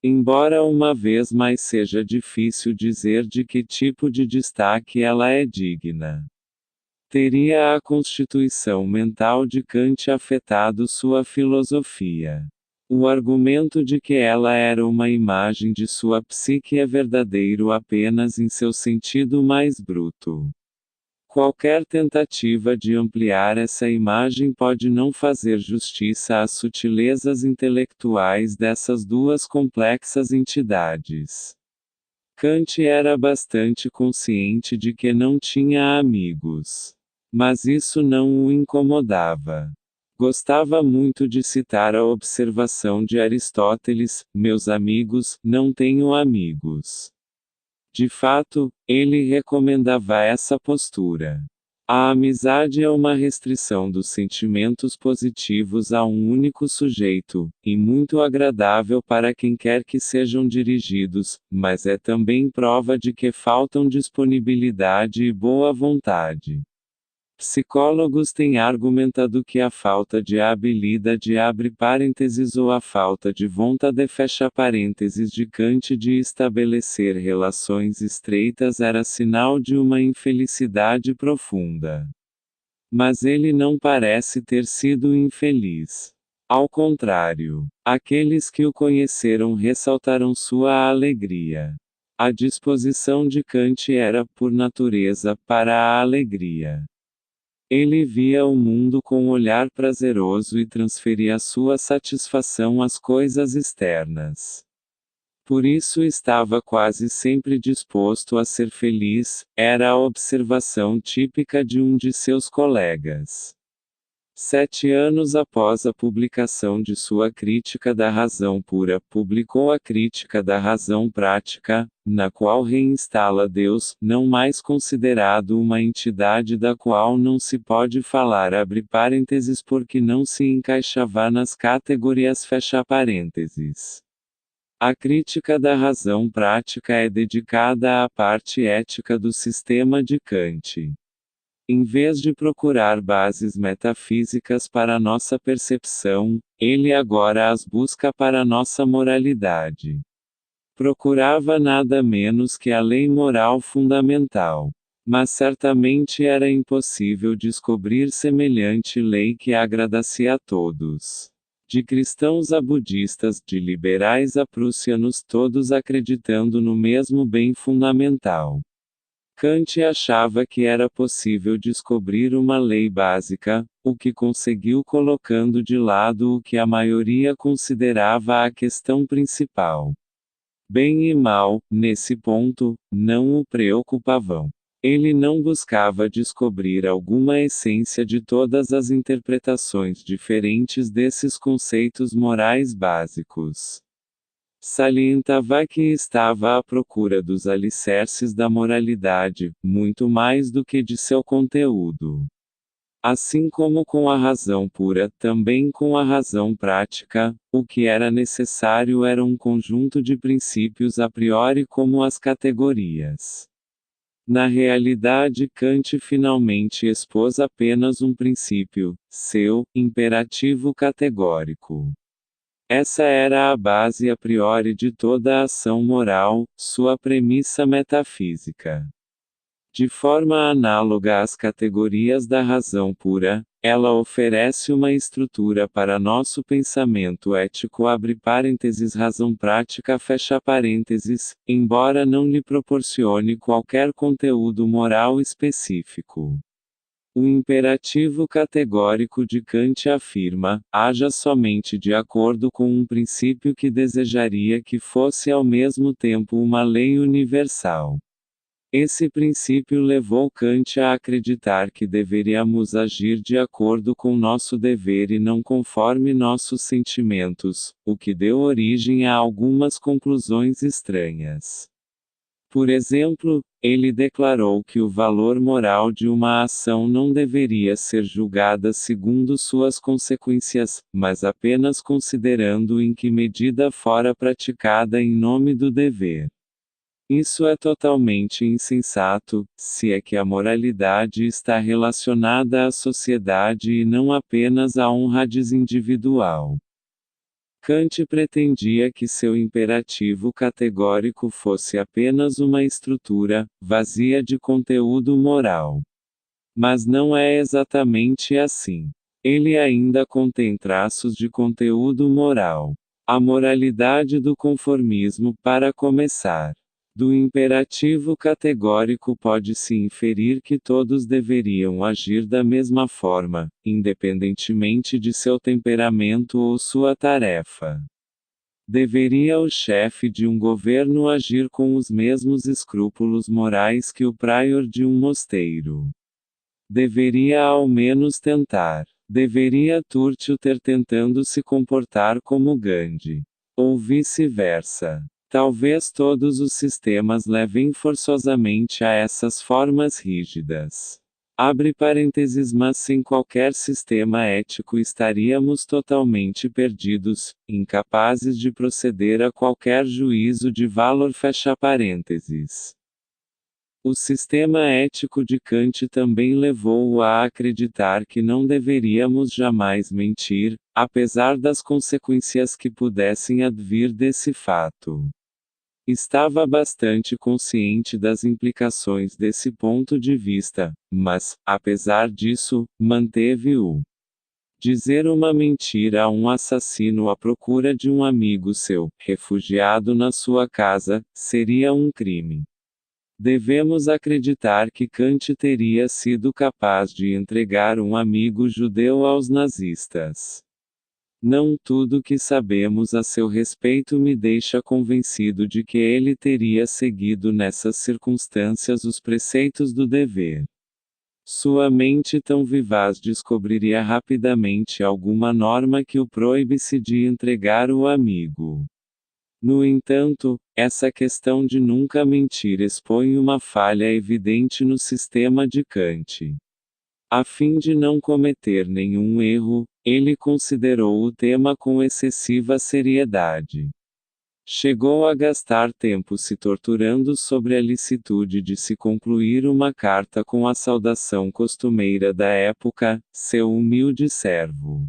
Embora uma vez mais seja difícil dizer de que tipo de destaque ela é digna. Teria a constituição mental de Kant afetado sua filosofia? O argumento de que ela era uma imagem de sua psique é verdadeiro apenas em seu sentido mais bruto. Qualquer tentativa de ampliar essa imagem pode não fazer justiça às sutilezas intelectuais dessas duas complexas entidades. Kant era bastante consciente de que não tinha amigos. Mas isso não o incomodava. Gostava muito de citar a observação de Aristóteles: meus amigos, não tenho amigos. De fato, ele recomendava essa postura. A amizade é uma restrição dos sentimentos positivos a um único sujeito, e muito agradável para quem quer que sejam dirigidos, mas é também prova de que faltam disponibilidade e boa vontade. Psicólogos têm argumentado que a falta de habilidade abre parênteses ou a falta de vontade fecha parênteses de Kant de estabelecer relações estreitas era sinal de uma infelicidade profunda. Mas ele não parece ter sido infeliz. Ao contrário, aqueles que o conheceram ressaltaram sua alegria. A disposição de Kant era, por natureza, para a alegria. Ele via o mundo com um olhar prazeroso e transferia sua satisfação às coisas externas. Por isso estava quase sempre disposto a ser feliz, era a observação típica de um de seus colegas. 7 anos após a publicação de sua Crítica da Razão Pura, publicou a Crítica da Razão Prática, na qual reinstala Deus, não mais considerado uma entidade da qual não se pode falar, abre parênteses, porque não se encaixava nas categorias, fecha parênteses. A Crítica da Razão Prática é dedicada à parte ética do sistema de Kant. Em vez de procurar bases metafísicas para nossa percepção, ele agora as busca para nossa moralidade. Procurava nada menos que a lei moral fundamental. Mas certamente era impossível descobrir semelhante lei que agradasse a todos. De cristãos a budistas, de liberais a prussianos, todos acreditando no mesmo bem fundamental. Kant achava que era possível descobrir uma lei básica, o que conseguiu colocando de lado o que a maioria considerava a questão principal. Bem e mal, nesse ponto, não o preocupavam. Ele não buscava descobrir alguma essência de todas as interpretações diferentes desses conceitos morais básicos. Salientava que estava à procura dos alicerces da moralidade, muito mais do que de seu conteúdo. Assim como com a razão pura, também com a razão prática, o que era necessário era um conjunto de princípios a priori como as categorias. Na realidade, Kant finalmente expôs apenas um princípio, seu imperativo categórico. Essa era a base a priori de toda a ação moral, sua premissa metafísica. De forma análoga às categorias da razão pura, ela oferece uma estrutura para nosso pensamento ético abre parênteses razão prática fecha parênteses, embora não lhe proporcione qualquer conteúdo moral específico. O imperativo categórico de Kant afirma: haja somente de acordo com um princípio que desejaria que fosse ao mesmo tempo uma lei universal. Esse princípio levou Kant a acreditar que deveríamos agir de acordo com nosso dever e não conforme nossos sentimentos, o que deu origem a algumas conclusões estranhas. Por exemplo, ele declarou que o valor moral de uma ação não deveria ser julgada segundo suas consequências, mas apenas considerando em que medida fora praticada em nome do dever. Isso é totalmente insensato, se é que a moralidade está relacionada à sociedade e não apenas à honradez individual. Kant pretendia que seu imperativo categórico fosse apenas uma estrutura, vazia de conteúdo moral. Mas não é exatamente assim. Ele ainda contém traços de conteúdo moral. A moralidade do conformismo, para começar. Do imperativo categórico pode-se inferir que todos deveriam agir da mesma forma, independentemente de seu temperamento ou sua tarefa. Deveria o chefe de um governo agir com os mesmos escrúpulos morais que o prior de um mosteiro? Deveria ao menos tentar. Deveria Churchill ter tentando se comportar como Gandhi. Ou vice-versa. Talvez todos os sistemas levem forçosamente a essas formas rígidas. Abre parênteses, mas sem qualquer sistema ético estaríamos totalmente perdidos, incapazes de proceder a qualquer juízo de valor fecha parênteses. O sistema ético de Kant também levou-o a acreditar que não deveríamos jamais mentir, apesar das consequências que pudessem advir desse fato. Estava bastante consciente das implicações desse ponto de vista, mas, apesar disso, manteve-o. Dizer uma mentira a um assassino à procura de um amigo seu, refugiado na sua casa, seria um crime. Devemos acreditar que Kant teria sido capaz de entregar um amigo judeu aos nazistas. Não tudo que sabemos a seu respeito me deixa convencido de que ele teria seguido nessas circunstâncias os preceitos do dever. Sua mente tão vivaz descobriria rapidamente alguma norma que o proibisse de entregar o amigo. No entanto, essa questão de nunca mentir expõe uma falha evidente no sistema de Kant. A fim de não cometer nenhum erro, ele considerou o tema com excessiva seriedade. Chegou a gastar tempo se torturando sobre a licitude de se concluir uma carta com a saudação costumeira da época, seu humilde servo.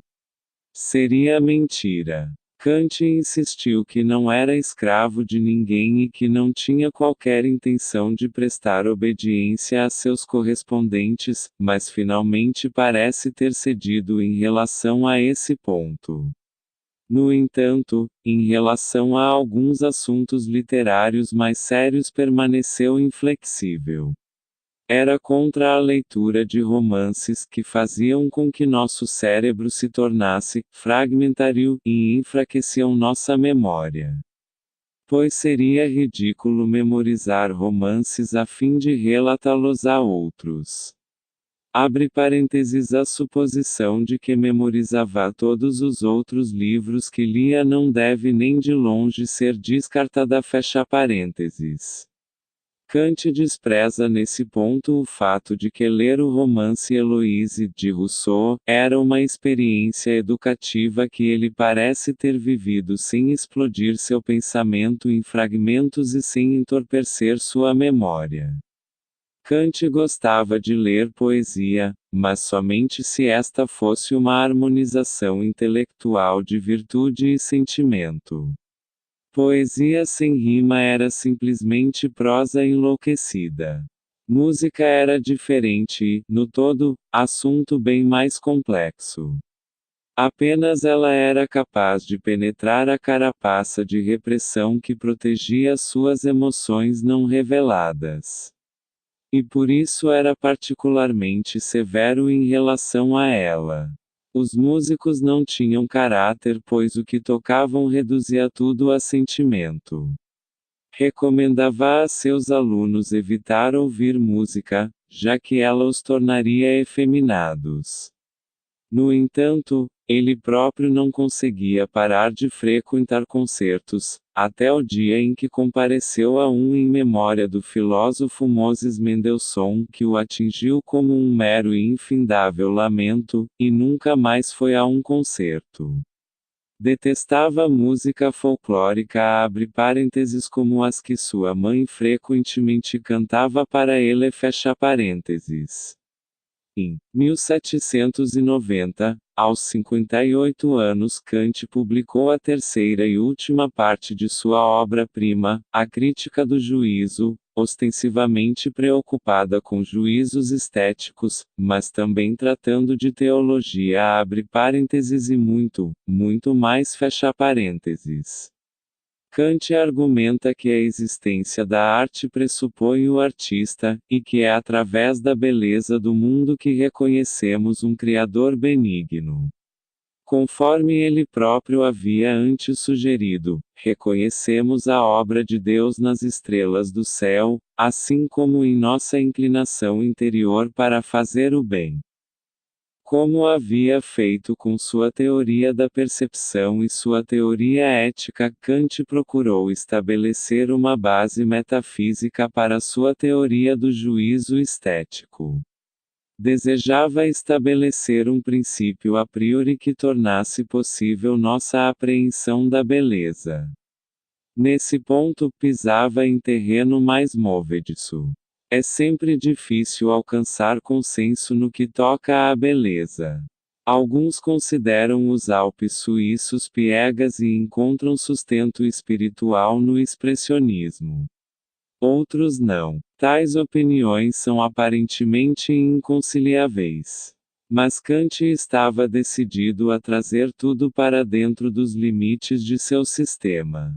Seria mentira. Kant insistiu que não era escravo de ninguém e que não tinha qualquer intenção de prestar obediência a seus correspondentes, mas finalmente parece ter cedido em relação a esse ponto. No entanto, em relação a alguns assuntos literários mais sérios permaneceu inflexível. Era contra a leitura de romances que faziam com que nosso cérebro se tornasse fragmentário e enfraqueciam nossa memória. Pois seria ridículo memorizar romances a fim de relatá-los a outros. Abre parênteses, a suposição de que memorizava todos os outros livros que lia não deve nem de longe ser descartada fecha parênteses. Kant despreza nesse ponto o fato de que ler o romance Héloïse, de Rousseau, era uma experiência educativa que ele parece ter vivido sem explodir seu pensamento em fragmentos e sem entorpecer sua memória. Kant gostava de ler poesia, mas somente se esta fosse uma harmonização intelectual de virtude e sentimento. Poesia sem rima era simplesmente prosa enlouquecida. Música era diferente e, no todo, assunto bem mais complexo. Apenas ela era capaz de penetrar a carapaça de repressão que protegia suas emoções não reveladas. E por isso era particularmente severo em relação a ela. Os músicos não tinham caráter, pois o que tocavam reduzia tudo a sentimento. Recomendava a seus alunos evitar ouvir música, já que ela os tornaria efeminados. No entanto, ele próprio não conseguia parar de frequentar concertos, até o dia em que compareceu a um em memória do filósofo Moses Mendelssohn, que o atingiu como um mero e infindável lamento, e nunca mais foi a um concerto. Detestava música folclórica abre parênteses como as que sua mãe frequentemente cantava para ele fecha parênteses. Em 1790, aos 58 anos, Kant publicou a terceira e última parte de sua obra-prima, A Crítica do Juízo, ostensivamente preocupada com juízos estéticos, mas também tratando de teologia abre parênteses e muito mais fecha parênteses. Kant argumenta que a existência da arte pressupõe o artista, e que é através da beleza do mundo que reconhecemos um Criador benigno. Conforme ele próprio havia antes sugerido, reconhecemos a obra de Deus nas estrelas do céu, assim como em nossa inclinação interior para fazer o bem. Como havia feito com sua teoria da percepção e sua teoria ética, Kant procurou estabelecer uma base metafísica para sua teoria do juízo estético. Desejava estabelecer um princípio a priori que tornasse possível nossa apreensão da beleza. Nesse ponto, pisava em terreno mais movediço. É sempre difícil alcançar consenso no que toca à beleza. Alguns consideram os Alpes suíços piegas e encontram sustento espiritual no expressionismo. Outros não. Tais opiniões são aparentemente inconciliáveis. Mas Kant estava decidido a trazer tudo para dentro dos limites de seu sistema.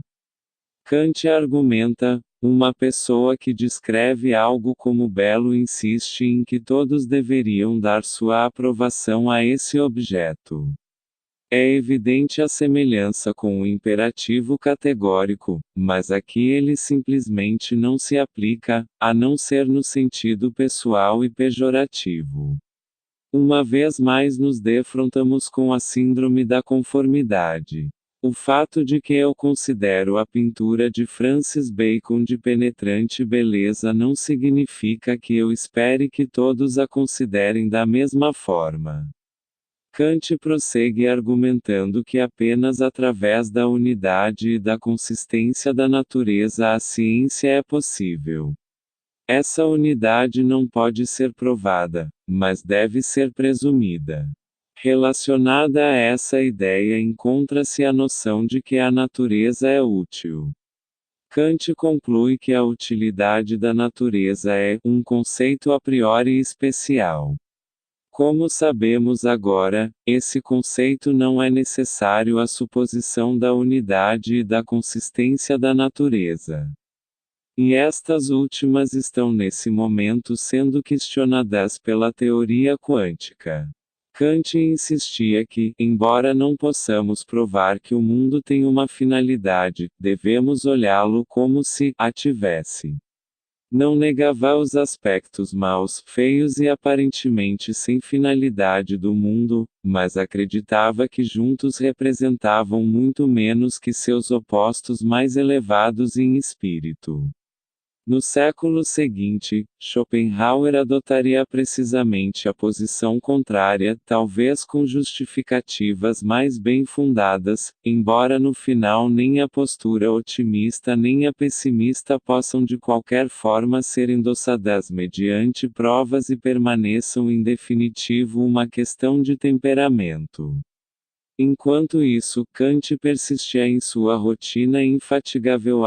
Kant argumenta: uma pessoa que descreve algo como belo insiste em que todos deveriam dar sua aprovação a esse objeto. É evidente a semelhança com o imperativo categórico, mas aqui ele simplesmente não se aplica, a não ser no sentido pessoal e pejorativo. Uma vez mais nos defrontamos com a síndrome da conformidade. O fato de que eu considero a pintura de Francis Bacon de penetrante beleza não significa que eu espere que todos a considerem da mesma forma. Kant prossegue argumentando que apenas através da unidade e da consistência da natureza a ciência é possível. Essa unidade não pode ser provada, mas deve ser presumida. Relacionada a essa ideia encontra-se a noção de que a natureza é útil. Kant conclui que a utilidade da natureza é um conceito a priori especial. Como sabemos agora, esse conceito não é necessário à suposição da unidade e da consistência da natureza. E estas últimas estão nesse momento sendo questionadas pela teoria quântica. Kant insistia que, embora não possamos provar que o mundo tem uma finalidade, devemos olhá-lo como se a tivesse. Não negava os aspectos maus, feios e aparentemente sem finalidade do mundo, mas acreditava que juntos representavam muito menos que seus opostos mais elevados em espírito. No século seguinte, Schopenhauer adotaria precisamente a posição contrária, talvez com justificativas mais bem fundadas, embora no final nem a postura otimista nem a pessimista possam de qualquer forma ser endossadas mediante provas e permaneçam em definitivo uma questão de temperamento. Enquanto isso, Kant persistia em sua rotina infatigável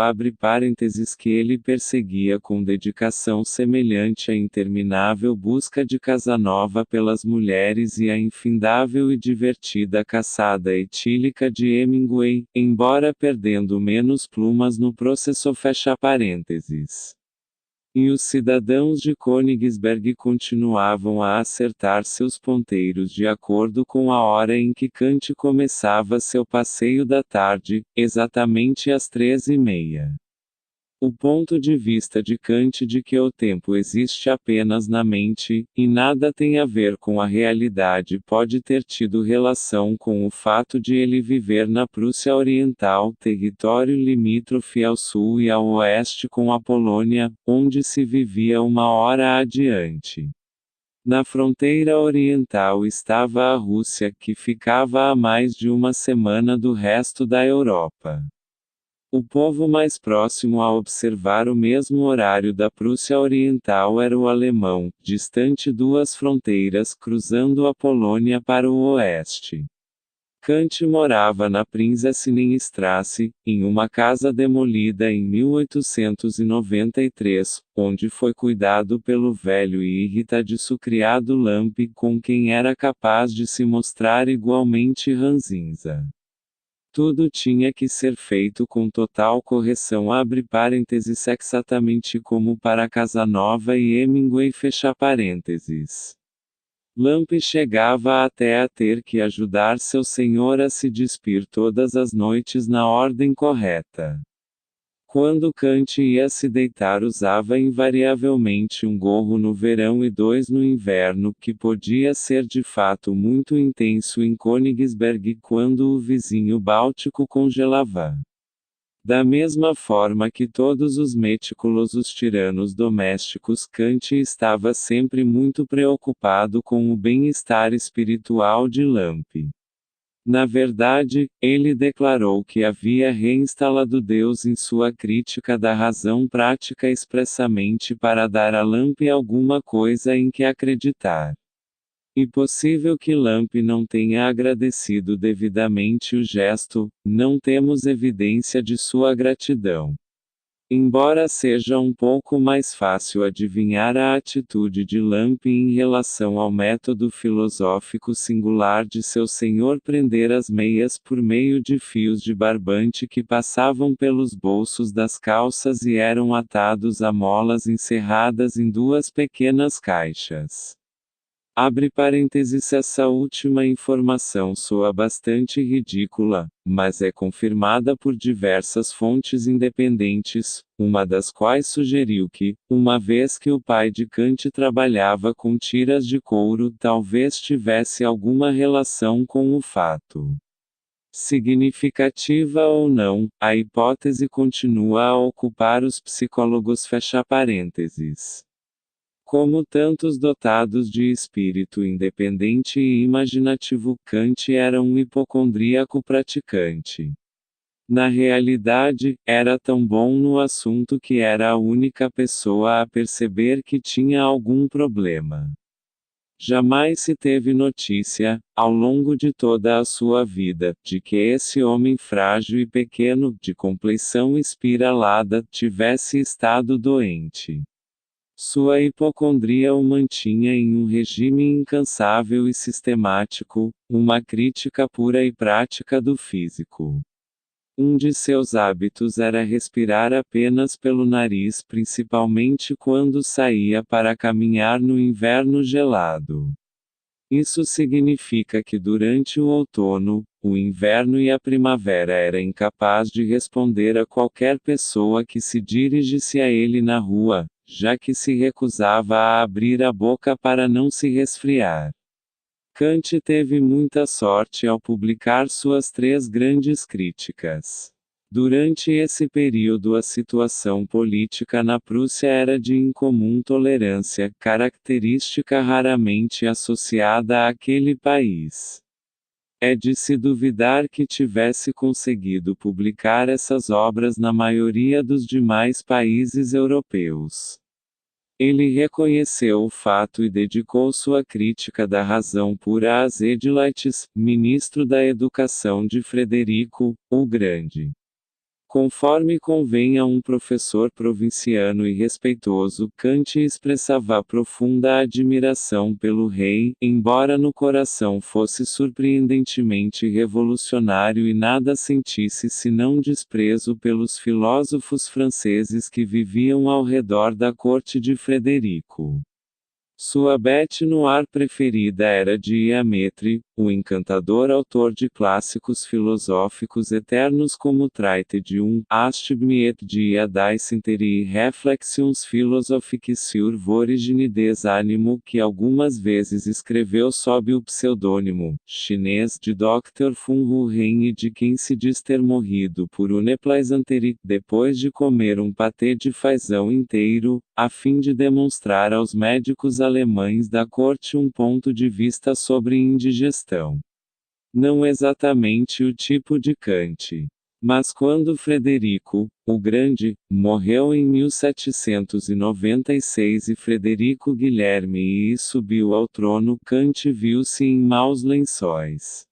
que ele perseguia com dedicação semelhante à interminável busca de Casanova pelas mulheres e à infindável e divertida caçada etílica de Hemingway, embora perdendo menos plumas no processo. E os cidadãos de Königsberg continuavam a acertar seus ponteiros de acordo com a hora em que Kant começava seu passeio da tarde, exatamente às 13h30. O ponto de vista de Kant de que o tempo existe apenas na mente, e nada tem a ver com a realidade pode ter tido relação com o fato de ele viver na Prússia Oriental, território limítrofe ao sul e ao oeste com a Polônia, onde se vivia uma hora adiante. Na fronteira oriental estava a Rússia que ficava a mais de uma semana do resto da Europa. O povo mais próximo a observar o mesmo horário da Prússia Oriental era o alemão, distante duas fronteiras cruzando a Polônia para o oeste. Kant morava na Prinzessinnenstraße, em uma casa demolida em 1893, onde foi cuidado pelo velho e irritadiço criado Lampe com quem era capaz de se mostrar igualmente ranzinza. Tudo tinha que ser feito com total correção exatamente como para Casanova e Hemingway Lampe chegava até a ter que ajudar seu senhor a se despir todas as noites na ordem correta. Quando Kant ia se deitar usava invariavelmente um gorro no verão e dois no inverno, que podia ser de fato muito intenso em Königsberg quando o vizinho báltico congelava. Da mesma forma que todos os meticulosos tiranos domésticos, Kant estava sempre muito preocupado com o bem-estar espiritual de Lampe. Na verdade, ele declarou que havia reinstalado Deus em sua crítica da razão prática expressamente para dar a Lampe alguma coisa em que acreditar. E possível que Lampe não tenha agradecido devidamente o gesto, não temos evidência de sua gratidão. Embora seja um pouco mais fácil adivinhar a atitude de Lampe em relação ao método filosófico singular de seu senhor prender as meias por meio de fios de barbante que passavam pelos bolsos das calças e eram atados a molas encerradas em duas pequenas caixas. Essa última informação soa bastante ridícula, mas é confirmada por diversas fontes independentes, uma das quais sugeriu que, uma vez que o pai de Kant trabalhava com tiras de couro, talvez tivesse alguma relação com o fato. Significativa ou não, a hipótese continua a ocupar os psicólogos. Como tantos dotados de espírito independente e imaginativo, Kant era um hipocondríaco praticante. Na realidade, era tão bom no assunto que era a única pessoa a perceber que tinha algum problema. Jamais se teve notícia, ao longo de toda a sua vida, de que esse homem frágil e pequeno, de compleição espiralada, tivesse estado doente. Sua hipocondria o mantinha em um regime incansável e sistemático, uma crítica pura e prática do físico. Um de seus hábitos era respirar apenas pelo nariz, principalmente quando saía para caminhar no inverno gelado. Isso significa que durante o outono, o inverno e a primavera era incapaz de responder a qualquer pessoa que se dirigisse a ele na rua, já que se recusava a abrir a boca para não se resfriar. Kant teve muita sorte ao publicar suas três grandes críticas. Durante esse período a situação política na Prússia era de incomum tolerância, característica raramente associada àquele país. É de se duvidar que tivesse conseguido publicar essas obras na maioria dos demais países europeus. Ele reconheceu o fato e dedicou sua crítica da razão pura às Edilites, ministro da Educação de Frederico, o Grande. Conforme convém a um professor provinciano e respeitoso, Kant expressava profunda admiração pelo rei, embora no coração fosse surpreendentemente revolucionário e nada sentisse senão desprezo pelos filósofos franceses que viviam ao redor da corte de Frederico. Sua bête noire preferida era de Iamete, o encantador autor de clássicos filosóficos eternos como o Traité de Astibmiet dia das Interi Reflexions philosophiques sur l'origine des animaux que algumas vezes escreveu sob o pseudônimo, chinês, de Dr. Fun Hu-Ren e de quem se diz ter morrido por une plaisanterie, depois de comer um patê de fazão inteiro, a fim de demonstrar aos médicos alemães da corte um ponto de vista sobre indigestão. Não exatamente o tipo de Kant. Mas quando Frederico, o Grande, morreu em 1796 e Frederico Guilherme subiu ao trono, Kant viu-se em maus lençóis.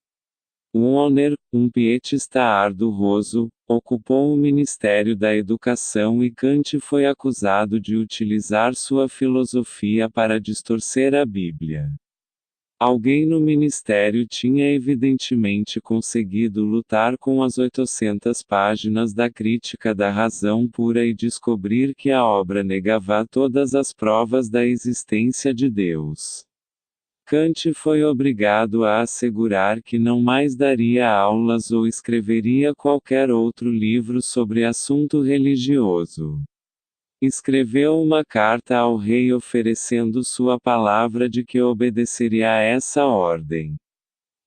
Wöhner, um pietista ardoroso, ocupou o Ministério da Educação e Kant foi acusado de utilizar sua filosofia para distorcer a Bíblia. Alguém no ministério tinha evidentemente conseguido lutar com as 800 páginas da Crítica da Razão Pura e descobrir que a obra negava todas as provas da existência de Deus. Kant foi obrigado a assegurar que não mais daria aulas ou escreveria qualquer outro livro sobre assunto religioso. Escreveu uma carta ao rei oferecendo sua palavra de que obedeceria a essa ordem.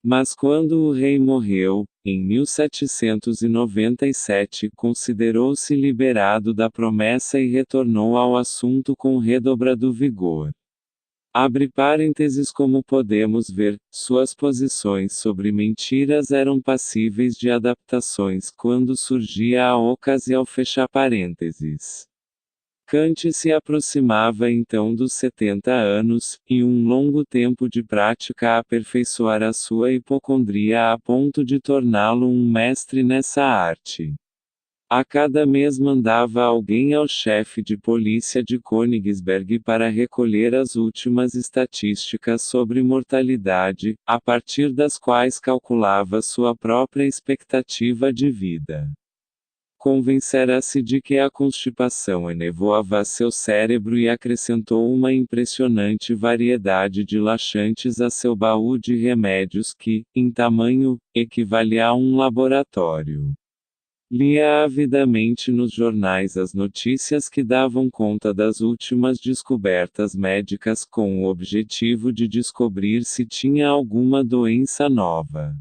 Mas quando o rei morreu, em 1797, considerou-se liberado da promessa e retornou ao assunto com redobrado vigor. Abre parênteses. Como podemos ver, suas posições sobre mentiras eram passíveis de adaptações quando surgia a ocasião. Fecha parênteses. Kant se aproximava então dos 70 anos, e um longo tempo de prática aperfeiçoara sua hipocondria a ponto de torná-lo um mestre nessa arte. A cada mês mandava alguém ao chefe de polícia de Königsberg para recolher as últimas estatísticas sobre mortalidade, a partir das quais calculava sua própria expectativa de vida. Convencera-se de que a constipação enevoava seu cérebro e acrescentou uma impressionante variedade de laxantes a seu baú de remédios que, em tamanho, equivalia a um laboratório. Lia avidamente nos jornais as notícias que davam conta das últimas descobertas médicas com o objetivo de descobrir se tinha alguma doença nova.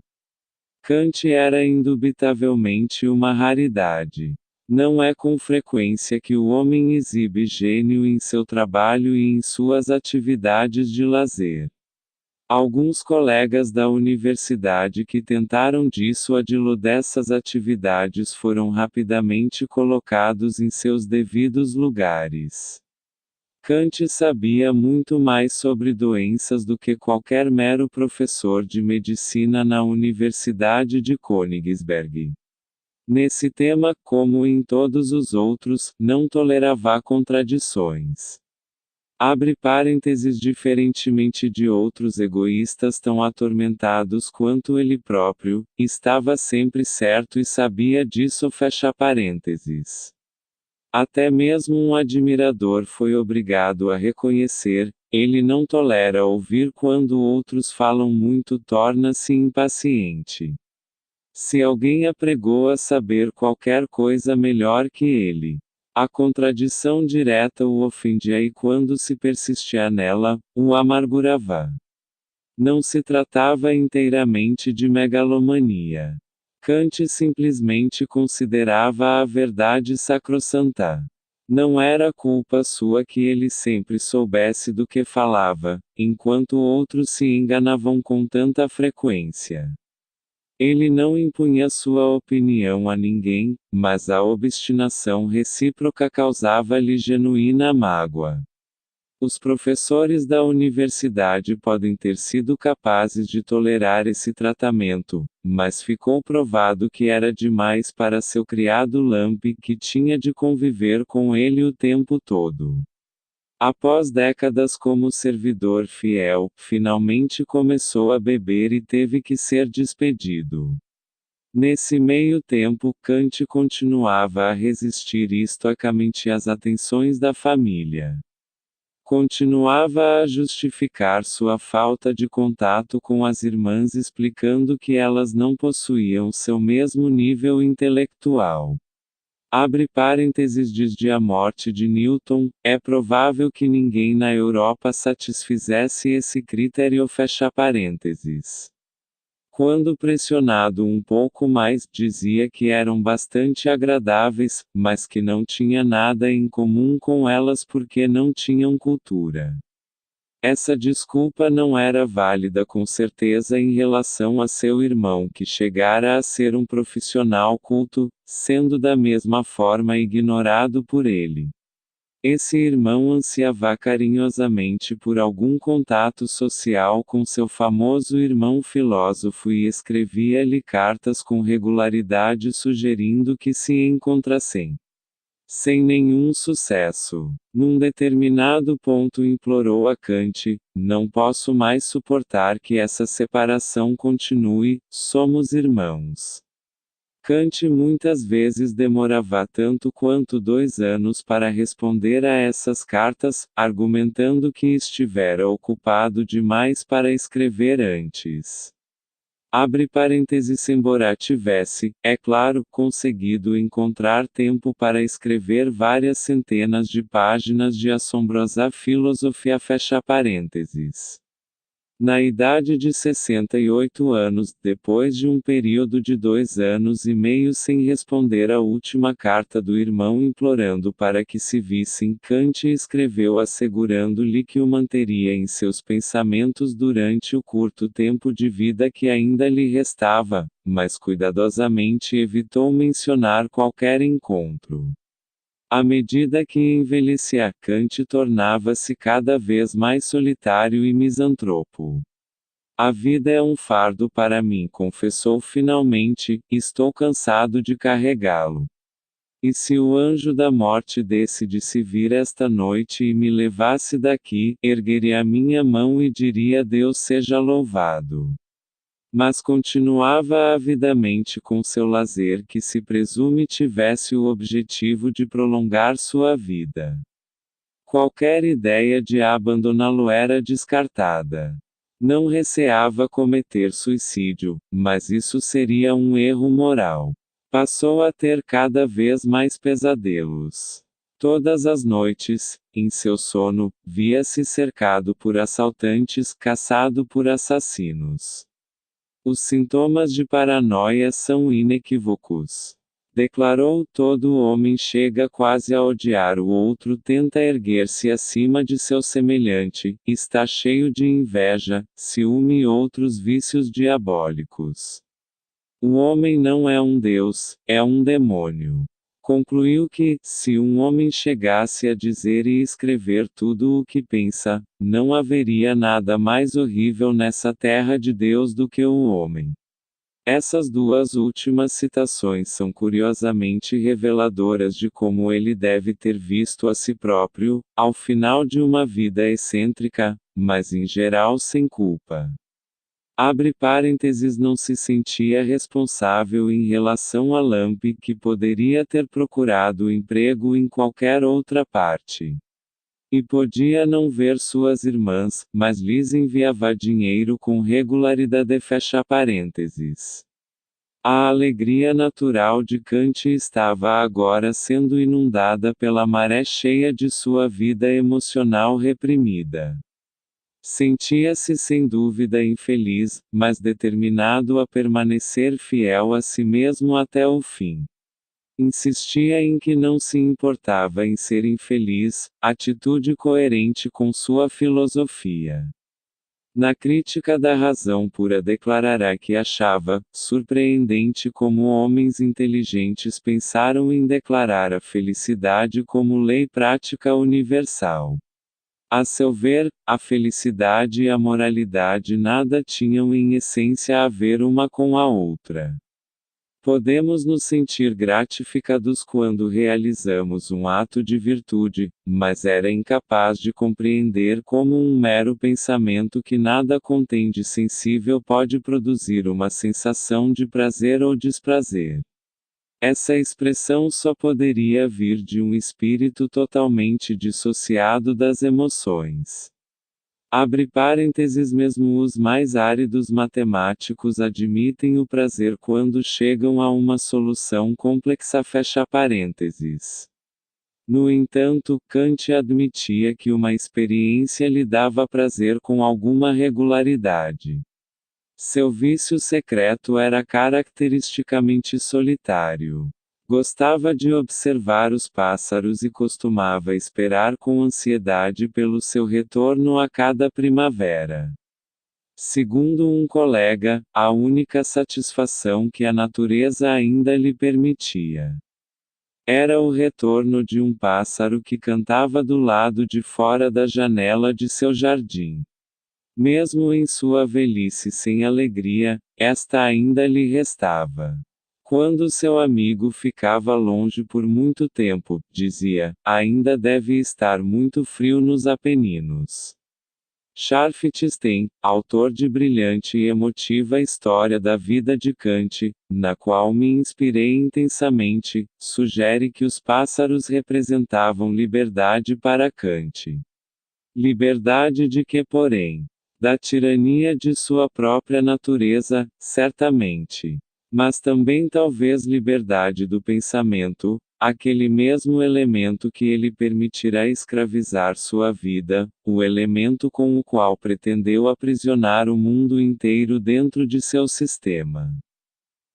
Kant era indubitavelmente uma raridade. Não é com frequência que o homem exibe gênio em seu trabalho e em suas atividades de lazer. Alguns colegas da universidade que tentaram dissuadi-lo dessas atividades foram rapidamente colocados em seus devidos lugares. Kant sabia muito mais sobre doenças do que qualquer mero professor de medicina na Universidade de Königsberg. Nesse tema, como em todos os outros, não tolerava contradições. Abre parênteses. Diferentemente de outros egoístas tão atormentados quanto ele próprio, estava sempre certo e sabia disso. Fecha parênteses. Até mesmo um admirador foi obrigado a reconhecer, ele não tolera ouvir quando outros falam muito, torna-se impaciente. Se alguém apregou a saber qualquer coisa melhor que ele, a contradição direta o ofendia e quando se persistia nela, o amargurava. Não se tratava inteiramente de megalomania. Kant simplesmente considerava a verdade sacrossanta. Não era culpa sua que ele sempre soubesse do que falava, enquanto outros se enganavam com tanta frequência. Ele não impunha sua opinião a ninguém, mas a obstinação recíproca causava-lhe genuína mágoa. Os professores da universidade podem ter sido capazes de tolerar esse tratamento, mas ficou provado que era demais para seu criado Lamp, que tinha de conviver com ele o tempo todo. Após décadas como servidor fiel, finalmente começou a beber e teve que ser despedido. Nesse meio tempo, Kant continuava a resistir estoicamente às atenções da família. Continuava a justificar sua falta de contato com as irmãs, explicando que elas não possuíam seu mesmo nível intelectual. Abre parênteses. Desde a morte de Newton, é provável que ninguém na Europa satisfizesse esse critério. Fecha parênteses. Quando pressionado um pouco mais, dizia que eram bastante agradáveis, mas que não tinha nada em comum com elas porque não tinham cultura. Essa desculpa não era válida com certeza em relação a seu irmão, que chegara a ser um profissional culto, sendo da mesma forma ignorado por ele. Esse irmão ansiava carinhosamente por algum contato social com seu famoso irmão filósofo e escrevia-lhe cartas com regularidade sugerindo que se encontrassem. Sem nenhum sucesso. Num determinado ponto implorou a Kant: não posso mais suportar que essa separação continue, somos irmãos. Kant muitas vezes demorava tanto quanto 2 anos para responder a essas cartas, argumentando que estivera ocupado demais para escrever antes. Abre parênteses. Embora tivesse, é claro, conseguido encontrar tempo para escrever várias centenas de páginas de assombrosa filosofia. Fecha parênteses. Na idade de 68 anos, depois de um período de 2 anos e meio sem responder à última carta do irmão implorando para que se vissem, Kant escreveu assegurando-lhe que o manteria em seus pensamentos durante o curto tempo de vida que ainda lhe restava, mas cuidadosamente evitou mencionar qualquer encontro. À medida que envelhecia, Kant tornava-se cada vez mais solitário e misantropo. A vida é um fardo para mim, confessou finalmente, estou cansado de carregá-lo. E se o anjo da morte decidisse vir esta noite e me levasse daqui, ergueria a minha mão e diria: Deus seja louvado. Mas continuava avidamente com seu lazer, que se presume tivesse o objetivo de prolongar sua vida. Qualquer ideia de abandoná-lo era descartada. Não receava cometer suicídio, mas isso seria um erro moral. Passou a ter cada vez mais pesadelos. Todas as noites, em seu sono, via-se cercado por assaltantes, caçado por assassinos. Os sintomas de paranoia são inequívocos. Declarou: todo homem chega quase a odiar o outro, tenta erguer-se acima de seu semelhante, está cheio de inveja, ciúme e outros vícios diabólicos. O homem não é um Deus, é um demônio. Concluiu que, se um homem chegasse a dizer e escrever tudo o que pensa, não haveria nada mais horrível nessa terra de Deus do que o homem. Essas 2 últimas citações são curiosamente reveladoras de como ele deve ter visto a si próprio, ao final de uma vida excêntrica, mas em geral sem culpa. Abre parênteses. Não se sentia responsável em relação a Lamp, que poderia ter procurado emprego em qualquer outra parte. E podia não ver suas irmãs, mas lhes enviava dinheiro com regularidade. Fecha parênteses. A alegria natural de Kant estava agora sendo inundada pela maré cheia de sua vida emocional reprimida. Sentia-se sem dúvida infeliz, mas determinado a permanecer fiel a si mesmo até o fim. Insistia em que não se importava em ser infeliz, atitude coerente com sua filosofia. Na crítica da razão pura declarará que achava surpreendente como homens inteligentes pensaram em declarar a felicidade como lei prática universal. A seu ver, a felicidade e a moralidade nada tinham em essência a ver uma com a outra. Podemos nos sentir gratificados quando realizamos um ato de virtude, mas era incapaz de compreender como um mero pensamento que nada contém de sensível pode produzir uma sensação de prazer ou desprazer. Essa expressão só poderia vir de um espírito totalmente dissociado das emoções. Abre parênteses. Mesmo os mais áridos matemáticos admitem o prazer quando chegam a uma solução complexa. Fecha parênteses. No entanto, Kant admitia que uma experiência lhe dava prazer com alguma regularidade. Seu vício secreto era caracteristicamente solitário. Gostava de observar os pássaros e costumava esperar com ansiedade pelo seu retorno a cada primavera. Segundo um colega, a única satisfação que a natureza ainda lhe permitia era o retorno de um pássaro que cantava do lado de fora da janela de seu jardim. Mesmo em sua velhice sem alegria, esta ainda lhe restava. Quando seu amigo ficava longe por muito tempo, dizia, ainda deve estar muito frio nos Apeninos. Scharfenstein, autor de brilhante e emotiva História da Vida de Kant, na qual me inspirei intensamente, sugere que os pássaros representavam liberdade para Kant. Liberdade de que, porém? Da tirania de sua própria natureza, certamente. Mas também talvez liberdade do pensamento, aquele mesmo elemento que ele permitirá escravizar sua vida, o elemento com o qual pretendeu aprisionar o mundo inteiro dentro de seu sistema.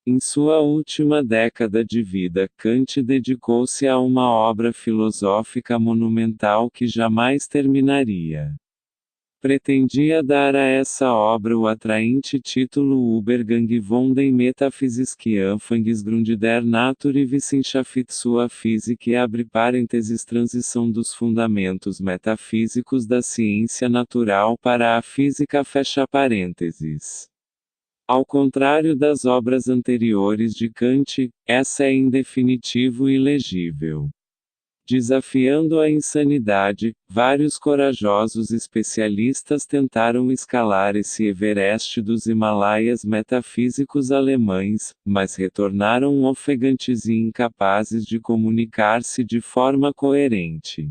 Em sua última década de vida, Kant dedicou-se a uma obra filosófica monumental que jamais terminaria. Pretendia dar a essa obra o atraente título Übergang von den Metaphysischen Anfangsgründe der Naturwissenschaft zur Physik. Abre parênteses. Transição dos fundamentos metafísicos da ciência natural para a física. Fecha parênteses. Ao contrário das obras anteriores de Kant, essa é em definitivo ilegível. Desafiando a insanidade, vários corajosos especialistas tentaram escalar esse Everest dos Himalaias metafísicos alemães, mas retornaram ofegantes e incapazes de comunicar-se de forma coerente.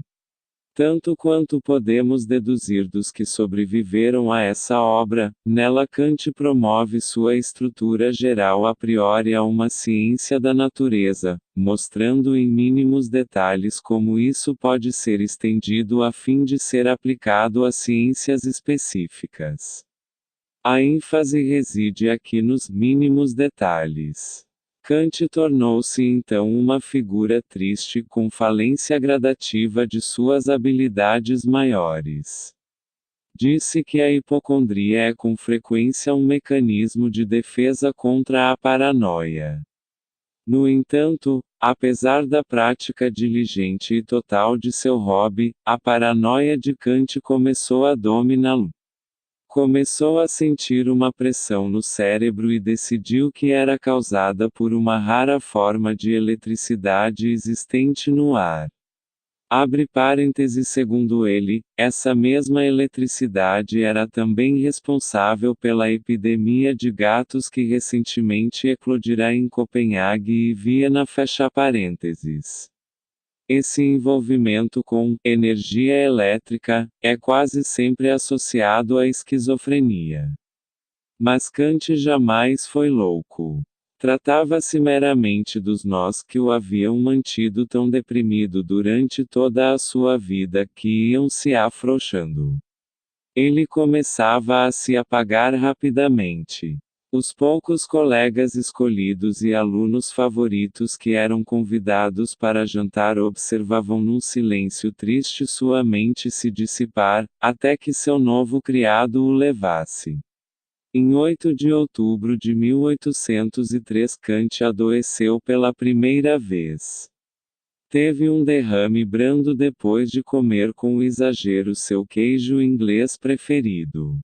Tanto quanto podemos deduzir dos que sobreviveram a essa obra, nela Kant promove sua estrutura geral a priori a uma ciência da natureza, mostrando em mínimos detalhes como isso pode ser estendido a fim de ser aplicado a ciências específicas. A ênfase reside aqui nos mínimos detalhes. Kant tornou-se então uma figura triste com falência gradativa de suas habilidades maiores. Disse que a hipocondria é com frequência um mecanismo de defesa contra a paranoia. No entanto, apesar da prática diligente e total de seu hobby, a paranoia de Kant começou a dominá-lo. Começou a sentir uma pressão no cérebro e decidiu que era causada por uma rara forma de eletricidade existente no ar. Abre parênteses. Segundo ele, essa mesma eletricidade era também responsável pela epidemia de gatos que recentemente eclodirá em Copenhague e Viena. Fecha parênteses. Esse envolvimento com energia elétrica é quase sempre associado à esquizofrenia. Mas Kant jamais foi louco. Tratava-se meramente dos nós que o haviam mantido tão deprimido durante toda a sua vida que iam se afrouxando. Ele começava a se apagar rapidamente. Os poucos colegas escolhidos e alunos favoritos que eram convidados para jantar observavam num silêncio triste sua mente se dissipar, até que seu novo criado o levasse. Em 8 de outubro de 1803 Kant adoeceu pela primeira vez. Teve um derrame brando depois de comer com exagero seu queijo inglês preferido.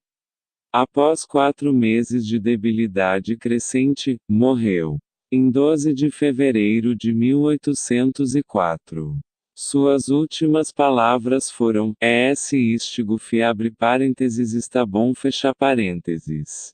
Após 4 meses de debilidade crescente, morreu. Em 12 de fevereiro de 1804. Suas últimas palavras foram: "Es istigo fiabre parênteses está bom fecha parênteses".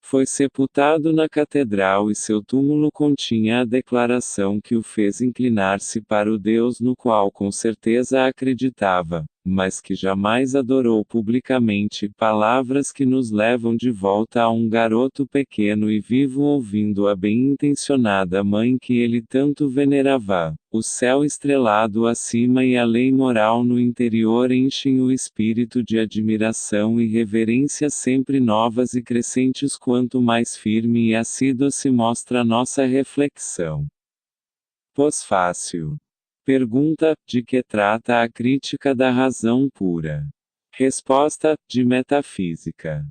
Foi sepultado na catedral e seu túmulo continha a declaração que o fez inclinar-se para o Deus no qual com certeza acreditava, mas que jamais adorou publicamente, palavras que nos levam de volta a um garoto pequeno e vivo ouvindo a bem-intencionada mãe que ele tanto venerava. O céu estrelado acima e a lei moral no interior enchem o espírito de admiração e reverência sempre novas e crescentes quanto mais firme e assídua se mostra nossa reflexão. Pós-fácil. Pergunta: de que trata a crítica da razão pura? Resposta: de metafísica.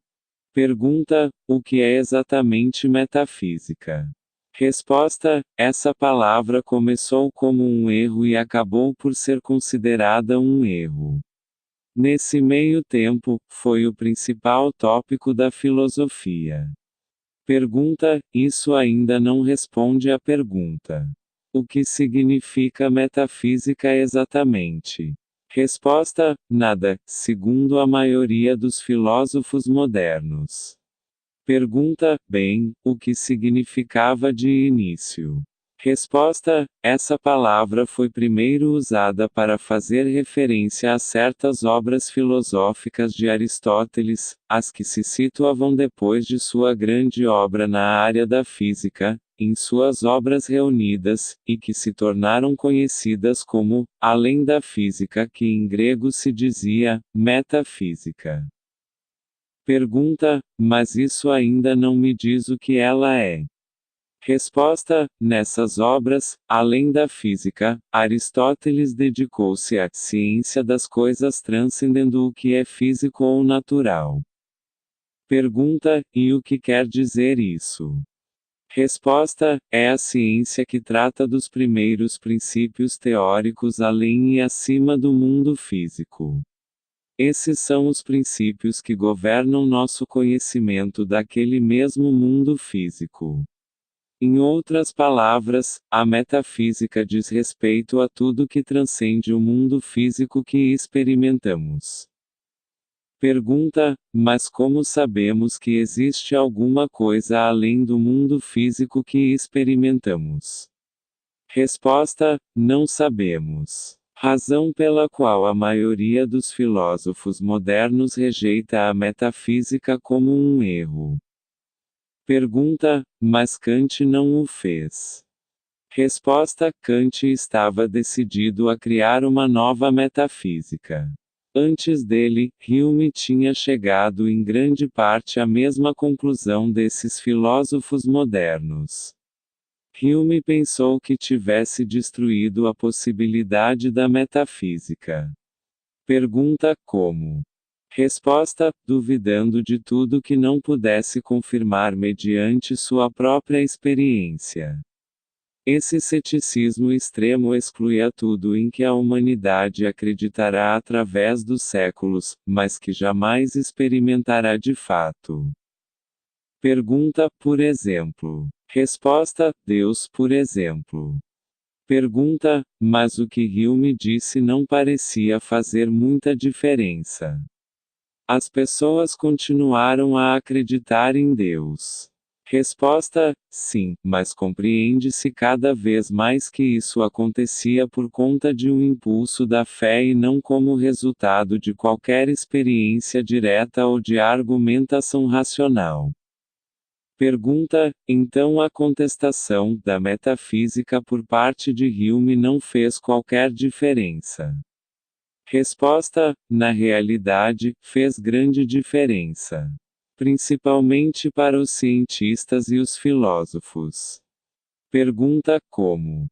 Pergunta: o que é exatamente metafísica? Resposta: essa palavra começou como um erro e acabou por ser considerada um erro. Nesse meio tempo, foi o principal tópico da filosofia. Pergunta: isso ainda não responde à pergunta. O que significa metafísica exatamente? Resposta: nada, segundo a maioria dos filósofos modernos. Pergunta: bem, o que significava de início? Resposta: essa palavra foi primeiro usada para fazer referência a certas obras filosóficas de Aristóteles, as que se situavam depois de sua grande obra na área da física, em suas obras reunidas, e que se tornaram conhecidas como, além da física que em grego se dizia, metafísica. Pergunta: mas isso ainda não me diz o que ela é. Resposta: nessas obras, além da física, Aristóteles dedicou-se à ciência das coisas transcendendo o que é físico ou natural. Pergunta: e o que quer dizer isso? Resposta: é a ciência que trata dos primeiros princípios teóricos além e acima do mundo físico. Esses são os princípios que governam nosso conhecimento daquele mesmo mundo físico. Em outras palavras, a metafísica diz respeito a tudo que transcende o mundo físico que experimentamos. Pergunta: mas como sabemos que existe alguma coisa além do mundo físico que experimentamos? Resposta: não sabemos. Razão pela qual a maioria dos filósofos modernos rejeita a metafísica como um erro. Pergunta: mas Kant não o fez? Resposta: Kant estava decidido a criar uma nova metafísica. Antes dele, Hume tinha chegado em grande parte à mesma conclusão desses filósofos modernos. Hume pensou que tivesse destruído a possibilidade da metafísica. Pergunta: como? Resposta: duvidando de tudo que não pudesse confirmar mediante sua própria experiência. Esse ceticismo extremo excluía tudo em que a humanidade acreditará através dos séculos, mas que jamais experimentará de fato. Pergunta: por exemplo. Resposta: Deus por exemplo. Pergunta: mas o que Hume disse não parecia fazer muita diferença. As pessoas continuaram a acreditar em Deus. Resposta: sim, mas compreende-se cada vez mais que isso acontecia por conta de um impulso da fé e não como resultado de qualquer experiência direta ou de argumentação racional. Pergunta: então a contestação da metafísica por parte de Hume não fez qualquer diferença? Resposta: na realidade, fez grande diferença. Principalmente para os cientistas e os filósofos. Pergunta: como?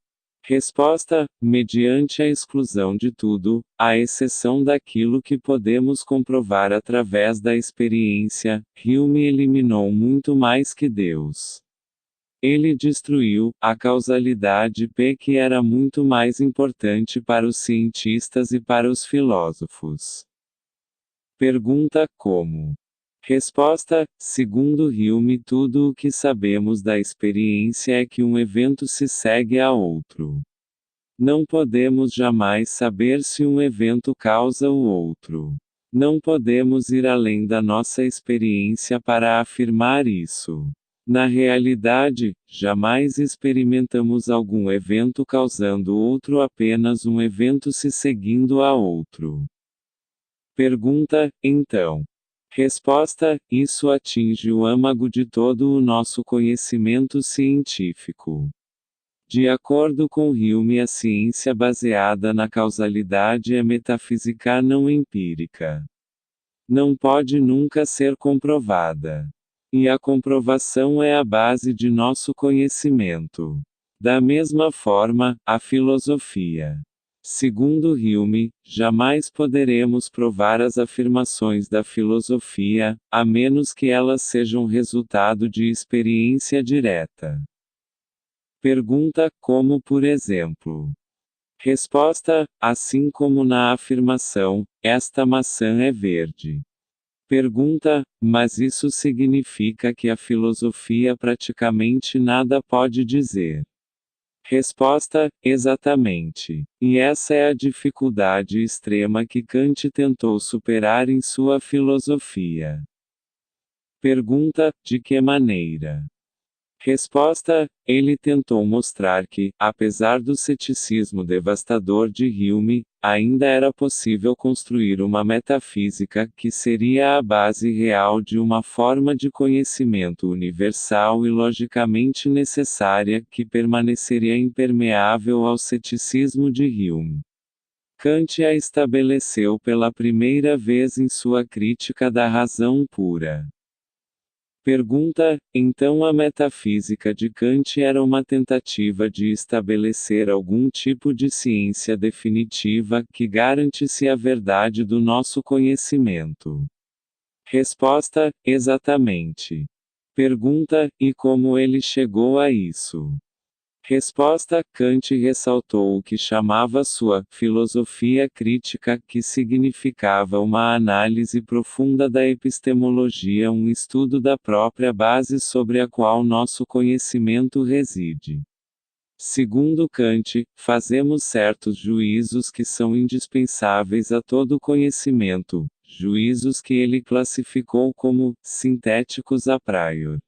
Resposta: mediante a exclusão de tudo, à exceção daquilo que podemos comprovar através da experiência, Hume eliminou muito mais que Deus. Ele destruiu a causalidade P que era muito mais importante para os cientistas e para os filósofos. Pergunta: como? Resposta: segundo Hume, tudo o que sabemos da experiência é que um evento se segue a outro. Não podemos jamais saber se um evento causa o outro. Não podemos ir além da nossa experiência para afirmar isso. Na realidade, jamais experimentamos algum evento causando outro, apenas um evento se seguindo a outro. Pergunta: então. Resposta: isso atinge o âmago de todo o nosso conhecimento científico. De acordo com Hume, a ciência baseada na causalidade é metafísica não empírica. Não pode nunca ser comprovada. E a comprovação é a base de nosso conhecimento. Da mesma forma, a filosofia. Segundo Hume, jamais poderemos provar as afirmações da filosofia, a menos que elas sejam resultado de experiência direta. Pergunta: como por exemplo? Resposta: assim como na afirmação, esta maçã é verde. Pergunta: mas isso significa que a filosofia praticamente nada pode dizer? Resposta: exatamente. E essa é a dificuldade extrema que Kant tentou superar em sua filosofia. Pergunta: de que maneira? Resposta: ele tentou mostrar que, apesar do ceticismo devastador de Hume, ainda era possível construir uma metafísica que seria a base real de uma forma de conhecimento universal e logicamente necessária que permaneceria impermeável ao ceticismo de Hume. Kant a estabeleceu pela primeira vez em sua crítica da razão pura. Pergunta: então a metafísica de Kant era uma tentativa de estabelecer algum tipo de ciência definitiva que garantisse a verdade do nosso conhecimento? Resposta: exatamente. Pergunta: e como ele chegou a isso? Resposta: Kant ressaltou o que chamava sua filosofia crítica, que significava uma análise profunda da epistemologia, um estudo da própria base sobre a qual nosso conhecimento reside. Segundo Kant, fazemos certos juízos que são indispensáveis a todo conhecimento, juízos que ele classificou como sintéticos a priori.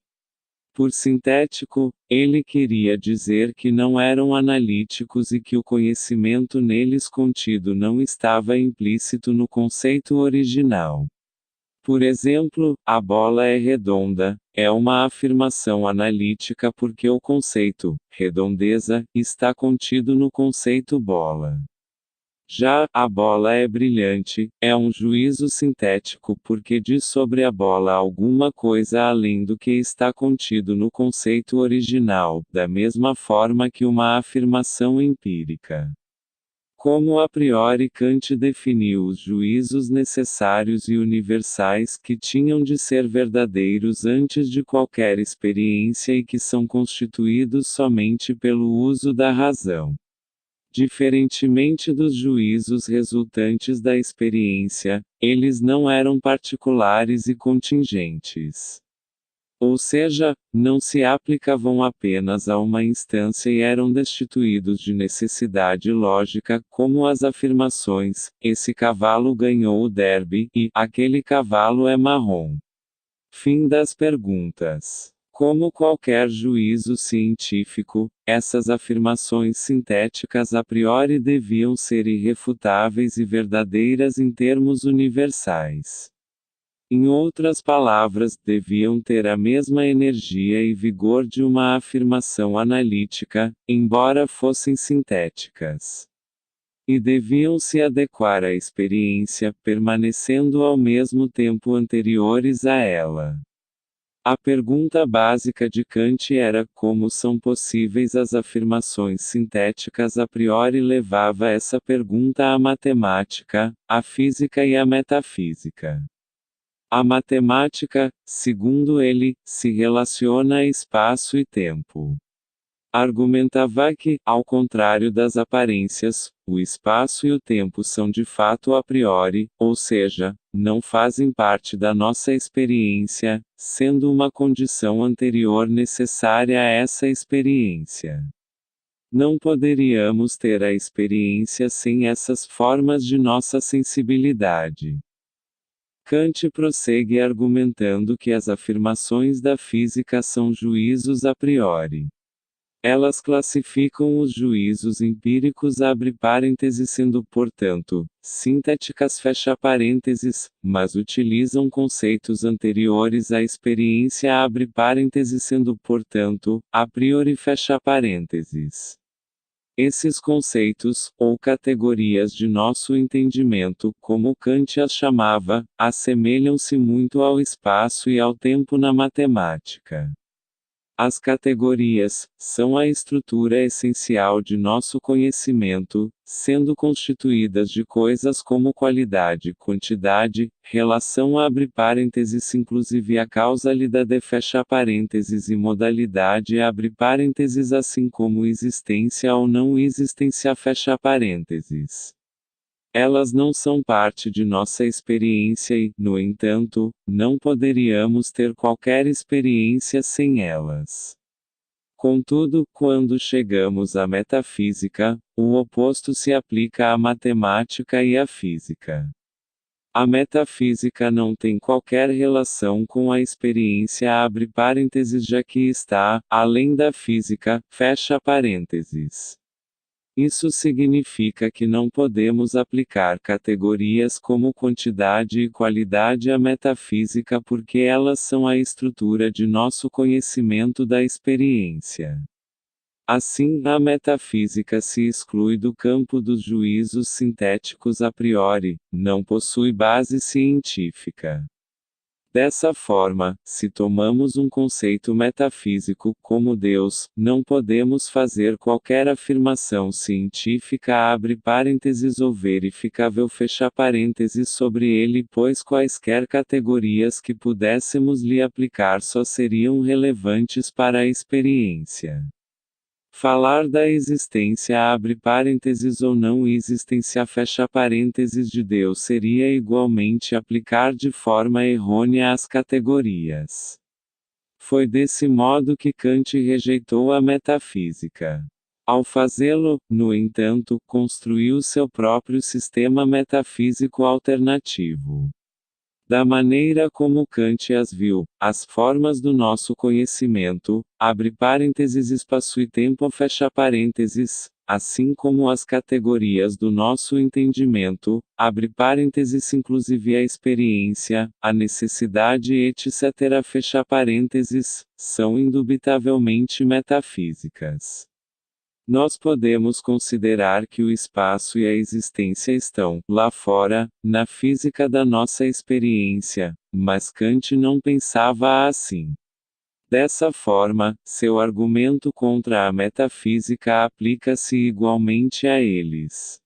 Por sintético, ele queria dizer que não eram analíticos e que o conhecimento neles contido não estava implícito no conceito original. Por exemplo, a bola é redonda, é uma afirmação analítica porque o conceito, redondeza, está contido no conceito bola. Já a bola é brilhante, é um juízo sintético porque diz sobre a bola alguma coisa além do que está contido no conceito original, da mesma forma que uma afirmação empírica. Como a priori Kant definiu os juízos necessários e universais que tinham de ser verdadeiros antes de qualquer experiência e que são constituídos somente pelo uso da razão. Diferentemente dos juízos resultantes da experiência, eles não eram particulares e contingentes. Ou seja, não se aplicavam apenas a uma instância e eram destituídos de necessidade lógica, como as afirmações: esse cavalo ganhou o derby e aquele cavalo é marrom. Fim das perguntas. Como qualquer juízo científico, essas afirmações sintéticas a priori deviam ser irrefutáveis e verdadeiras em termos universais. Em outras palavras, deviam ter a mesma energia e vigor de uma afirmação analítica, embora fossem sintéticas. e deviam se adequar à experiência, permanecendo ao mesmo tempo anteriores a ela. A pergunta básica de Kant era como são possíveis as afirmações sintéticas a priori levava essa pergunta à matemática, à física e à metafísica. A matemática, segundo ele, se relaciona a espaço e tempo. Argumentava que, ao contrário das aparências, o espaço e o tempo são de fato a priori, ou seja, não fazem parte da nossa experiência, sendo uma condição anterior necessária a essa experiência. Não poderíamos ter a experiência sem essas formas de nossa sensibilidade. Kant prossegue argumentando que as afirmações da física são juízos a priori. Elas classificam os juízos empíricos abre parênteses sendo, portanto, sintéticas fecha parênteses, mas utilizam conceitos anteriores à experiência abre parênteses sendo, portanto, a priori fecha parênteses. Esses conceitos, ou categorias de nosso entendimento, como Kant as chamava, assemelham-se muito ao espaço e ao tempo na matemática. As categorias são a estrutura essencial de nosso conhecimento, sendo constituídas de coisas como qualidade, quantidade, relação abre parênteses inclusive a causalidade fecha parênteses e modalidade abre parênteses assim como existência ou não existência fecha parênteses. Elas não são parte de nossa experiência e, no entanto, não poderíamos ter qualquer experiência sem elas. Contudo, quando chegamos à metafísica, o oposto se aplica à matemática e à física. A metafísica não tem qualquer relação com a experiência abre parênteses já que está, além da física, fecha parênteses. Isso significa que não podemos aplicar categorias como quantidade e qualidade à metafísica porque elas são a estrutura de nosso conhecimento da experiência. Assim, a metafísica se exclui do campo dos juízos sintéticos a priori, não possui base científica. Dessa forma, se tomamos um conceito metafísico, como Deus, não podemos fazer qualquer afirmação científica abre parênteses ou verificável fecha parênteses sobre ele pois quaisquer categorias que pudéssemos lhe aplicar só seriam relevantes para a experiência. Falar da existência abre parênteses ou não existência fecha parênteses de Deus seria igualmente aplicar de forma errônea as categorias. Foi desse modo que Kant rejeitou a metafísica. Ao fazê-lo, no entanto, construiu seu próprio sistema metafísico alternativo. Da maneira como Kant as viu, as formas do nosso conhecimento, abre parênteses espaço e tempo fecha parênteses, assim como as categorias do nosso entendimento, abre parênteses inclusive a experiência, a necessidade etc. fecha parênteses, são indubitavelmente metafísicas. Nós podemos considerar que o espaço e a existência estão, lá fora, na física da nossa experiência, mas Kant não pensava assim. Dessa forma, seu argumento contra a metafísica aplica-se igualmente a eles.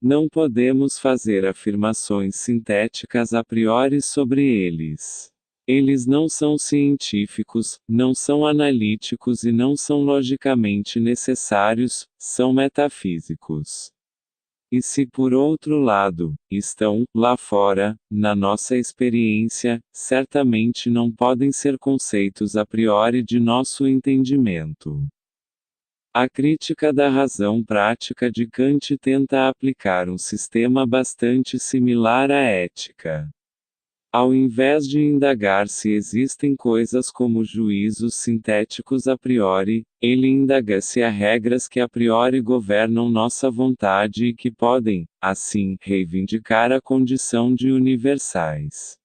Não podemos fazer afirmações sintéticas a priori sobre eles. Eles não são científicos, não são analíticos e não são logicamente necessários, são metafísicos. E se por outro lado, estão, lá fora, na nossa experiência, certamente não podem ser conceitos a priori de nosso entendimento. A crítica da razão prática de Kant tenta aplicar um sistema bastante similar à ética. Ao invés de indagar se existem coisas como juízos sintéticos a priori, ele indaga se há regras que a priori governam nossa vontade e que podem, assim, reivindicar a condição de universais.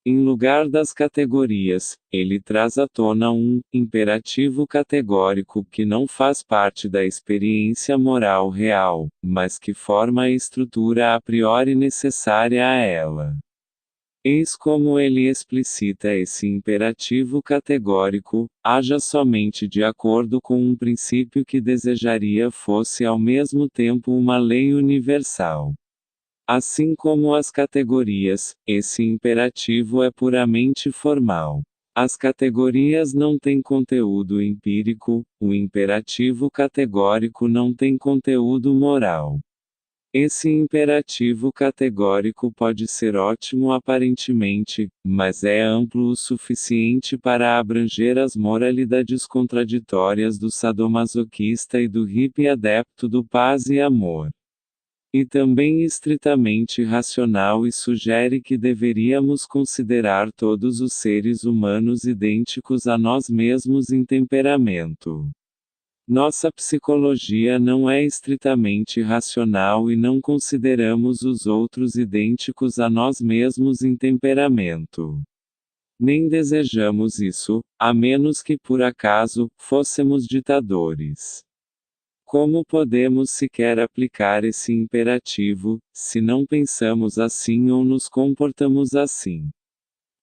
Em lugar das categorias, ele traz à tona um imperativo categórico que não faz parte da experiência moral real, mas que forma a estrutura a priori necessária a ela. Eis como ele explicita esse imperativo categórico: haja somente de acordo com um princípio que desejaria fosse ao mesmo tempo uma lei universal. Assim como as categorias, esse imperativo é puramente formal. As categorias não têm conteúdo empírico, o imperativo categórico não tem conteúdo moral. Esse imperativo categórico pode ser ótimo aparentemente, mas é amplo o suficiente para abranger as moralidades contraditórias do sadomasoquista e do hippie adepto do paz e amor. E também estritamente racional e sugere que deveríamos considerar todos os seres humanos idênticos a nós mesmos em temperamento. Nossa psicologia não é estritamente racional e não consideramos os outros idênticos a nós mesmos em temperamento. Nem desejamos isso, a menos que por acaso, fôssemos ditadores. Como podemos sequer aplicar esse imperativo, se não pensamos assim ou nos comportamos assim?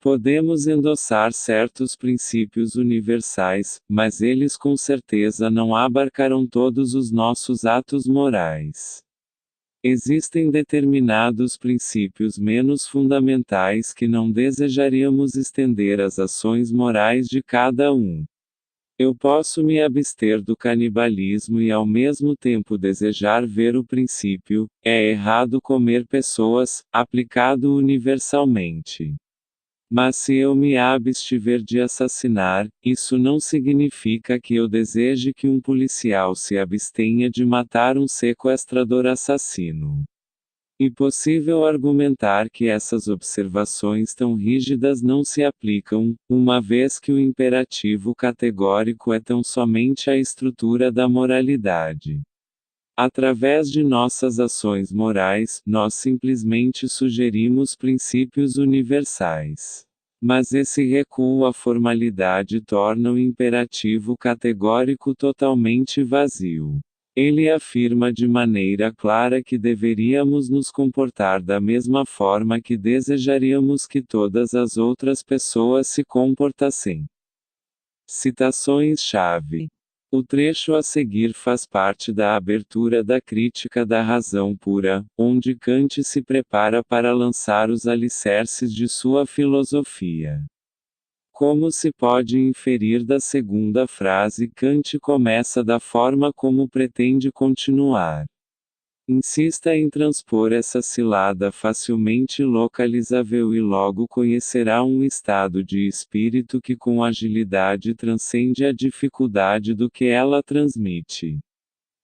Podemos endossar certos princípios universais, mas eles com certeza não abarcarão todos os nossos atos morais. Existem determinados princípios menos fundamentais que não desejaríamos estender às ações morais de cada um. Eu posso me abster do canibalismo e ao mesmo tempo desejar ver o princípio: é errado comer pessoas, aplicado universalmente. Mas se eu me abstiver de assassinar, isso não significa que eu deseje que um policial se abstenha de matar um sequestrador assassino. É possível argumentar que essas observações tão rígidas não se aplicam, uma vez que o imperativo categórico é tão somente a estrutura da moralidade. Através de nossas ações morais, nós simplesmente sugerimos princípios universais. Mas esse recuo à formalidade torna o imperativo categórico totalmente vazio. Ele afirma de maneira clara que deveríamos nos comportar da mesma forma que desejaríamos que todas as outras pessoas se comportassem. Citações-chave. O trecho a seguir faz parte da abertura da Crítica da Razão Pura, onde Kant se prepara para lançar os alicerces de sua filosofia. Como se pode inferir da segunda frase, Kant começa da forma como pretende continuar. Insista em transpor essa cilada facilmente localizável e logo conhecerá um estado de espírito que com agilidade transcende a dificuldade do que ela transmite.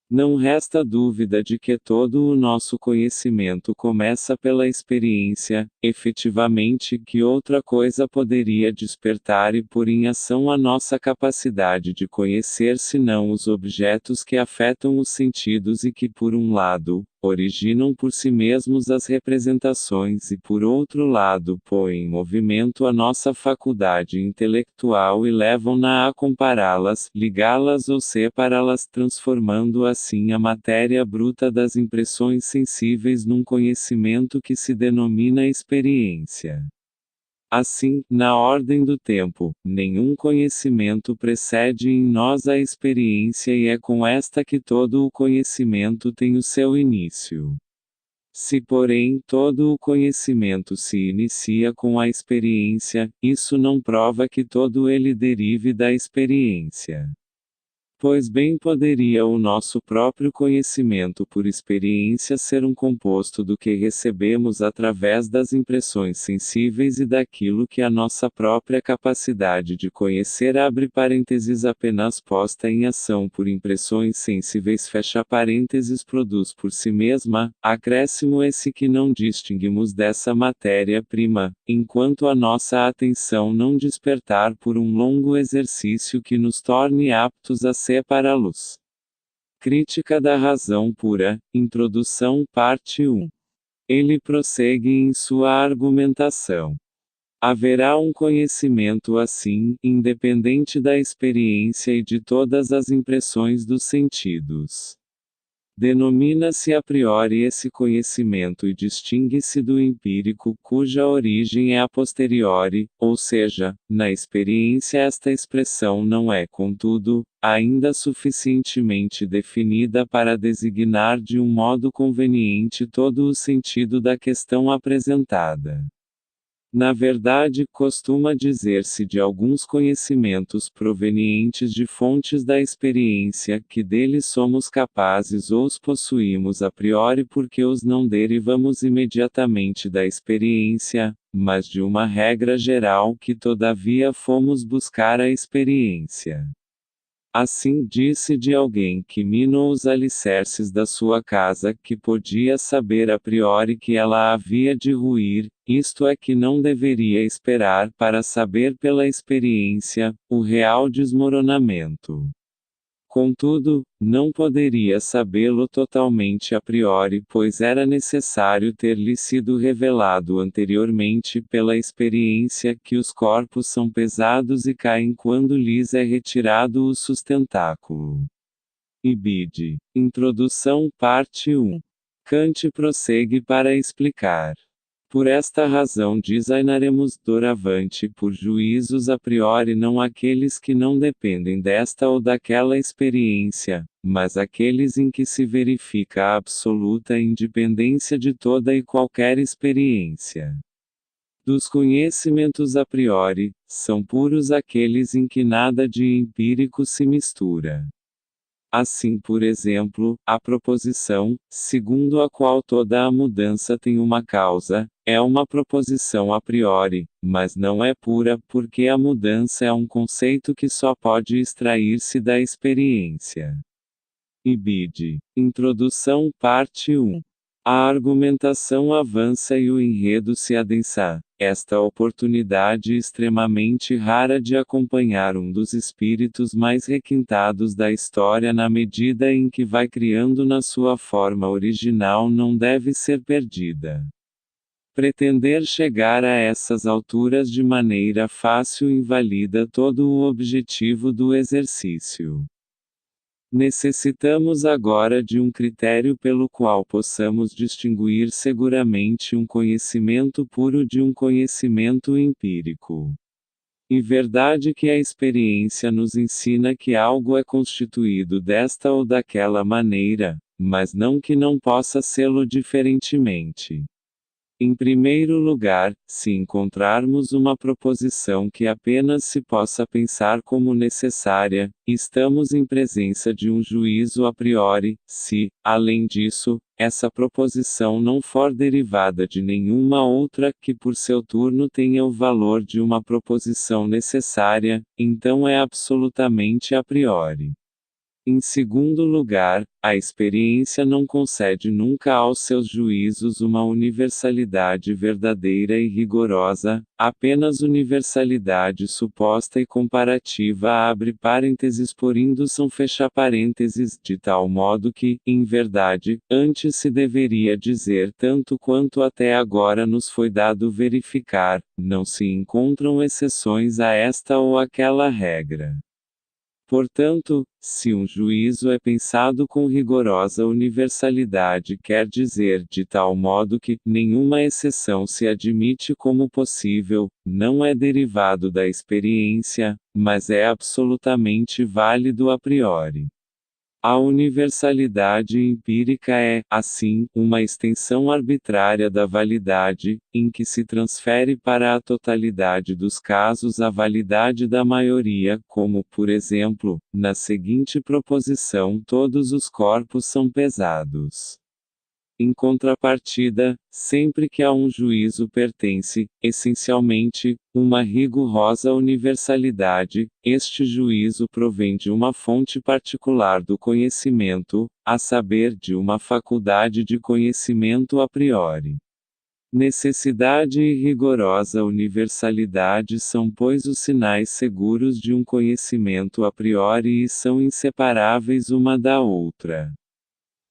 Não resta dúvida de que todo o nosso conhecimento começa pela experiência, efetivamente, que outra coisa poderia despertar e pôr em ação a nossa capacidade de conhecer senão os objetos que afetam os sentidos e que, por um lado, originam por si mesmos as representações e por outro lado põem em movimento a nossa faculdade intelectual e levam-na a compará-las, ligá-las ou separá-las, transformando assim a matéria bruta das impressões sensíveis num conhecimento que se denomina experiência. Assim, na ordem do tempo, nenhum conhecimento precede em nós a experiência e é com esta que todo o conhecimento tem o seu início. Se porém todo o conhecimento se inicia com a experiência, isso não prova que todo ele derive da experiência. Pois bem poderia o nosso próprio conhecimento por experiência ser um composto do que recebemos através das impressões sensíveis e daquilo que a nossa própria capacidade de conhecer abre parênteses apenas posta em ação por impressões sensíveis fecha parênteses produz por si mesma, acréscimo esse que não distinguimos dessa matéria-prima, enquanto a nossa atenção não despertar por um longo exercício que nos torne aptos a separá-los. Crítica da Razão Pura, Introdução Parte 1. Ele prossegue em sua argumentação. Haverá um conhecimento assim, independente da experiência e de todas as impressões dos sentidos. Denomina-se a priori esse conhecimento e distingue-se do empírico, cuja origem é a posteriori, ou seja, na experiência esta expressão não é, contudo, ainda suficientemente definida para designar de um modo conveniente todo o sentido da questão apresentada. Na verdade, costuma dizer-se de alguns conhecimentos provenientes de fontes da experiência que deles somos capazes ou os possuímos a priori porque os não derivamos imediatamente da experiência, mas de uma regra geral que todavia fomos buscar a experiência. Assim disse de alguém que minou os alicerces da sua casa que podia saber a priori que ela havia de ruir, isto é que não deveria esperar para saber pela experiência, o real desmoronamento. Contudo, não poderia sabê-lo totalmente a priori pois era necessário ter-lhe sido revelado anteriormente pela experiência que os corpos são pesados e caem quando lhes é retirado o sustentáculo. Ibid. Introdução Parte 1. Kant prossegue para explicar. Por esta razão designaremos doravante por juízos a priori não aqueles que não dependem desta ou daquela experiência, mas aqueles em que se verifica a absoluta independência de toda e qualquer experiência. Dos conhecimentos a priori, são puros aqueles em que nada de empírico se mistura. Assim, por exemplo, a proposição, segundo a qual toda a mudança tem uma causa, é uma proposição a priori, mas não é pura, porque a mudança é um conceito que só pode extrair-se da experiência. Ibid. Introdução Parte 1. A argumentação avança e o enredo se adensa. Esta oportunidade extremamente rara de acompanhar um dos espíritos mais requintados da história na medida em que vai criando na sua forma original não deve ser perdida. Pretender chegar a essas alturas de maneira fácil invalida todo o objetivo do exercício. Necessitamos agora de um critério pelo qual possamos distinguir seguramente um conhecimento puro de um conhecimento empírico. E verdade que a experiência nos ensina que algo é constituído desta ou daquela maneira, mas não que não possa sê-lo diferentemente. Em primeiro lugar, se encontrarmos uma proposição que apenas se possa pensar como necessária, estamos em presença de um juízo a priori, se, além disso, essa proposição não for derivada de nenhuma outra que por seu turno tenha o valor de uma proposição necessária, então é absolutamente a priori. Em segundo lugar, a experiência não concede nunca aos seus juízos uma universalidade verdadeira e rigorosa, apenas universalidade suposta e comparativa abre parênteses por indução fecha parênteses, de tal modo que, em verdade, antes se deveria dizer tanto quanto até agora nos foi dado verificar, não se encontram exceções a esta ou aquela regra. Portanto, se um juízo é pensado com rigorosa universalidade quer dizer de tal modo que nenhuma exceção se admite como possível, não é derivado da experiência, mas é absolutamente válido a priori. A universalidade empírica é, assim, uma extensão arbitrária da validade, em que se transfere para a totalidade dos casos a validade da maioria, como, por exemplo, na seguinte proposição: todos os corpos são pesados. Em contrapartida, sempre que a um juízo pertence, essencialmente, uma rigorosa universalidade, este juízo provém de uma fonte particular do conhecimento, a saber, de uma faculdade de conhecimento a priori. Necessidade e rigorosa universalidade são pois os sinais seguros de um conhecimento a priori e são inseparáveis uma da outra.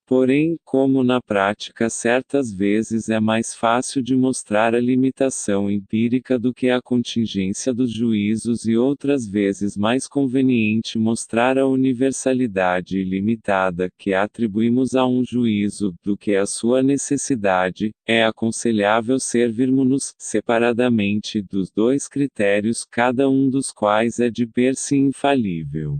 Porém, como na prática certas vezes é mais fácil de mostrar a limitação empírica do que a contingência dos juízos e outras vezes mais conveniente mostrar a universalidade ilimitada que atribuímos a um juízo, do que a sua necessidade, é aconselhável servirmos-nos, separadamente, dos dois critérios cada um dos quais é de per si infalível.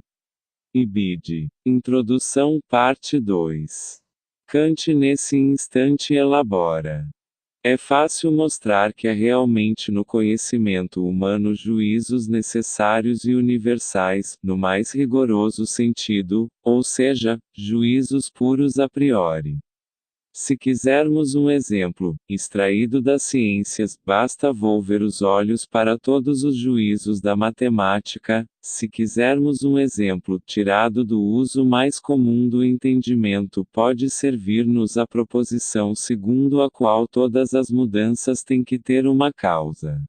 Ibid. Introdução Parte 2. Kant nesse instante elabora. É fácil mostrar que há realmente no conhecimento humano juízos necessários e universais, no mais rigoroso sentido, ou seja, juízos puros a priori. Se quisermos um exemplo, extraído das ciências, basta volver os olhos para todos os juízos da matemática. Se quisermos um exemplo tirado do uso mais comum do entendimento, pode servir-nos a proposição segundo a qual todas as mudanças têm que ter uma causa.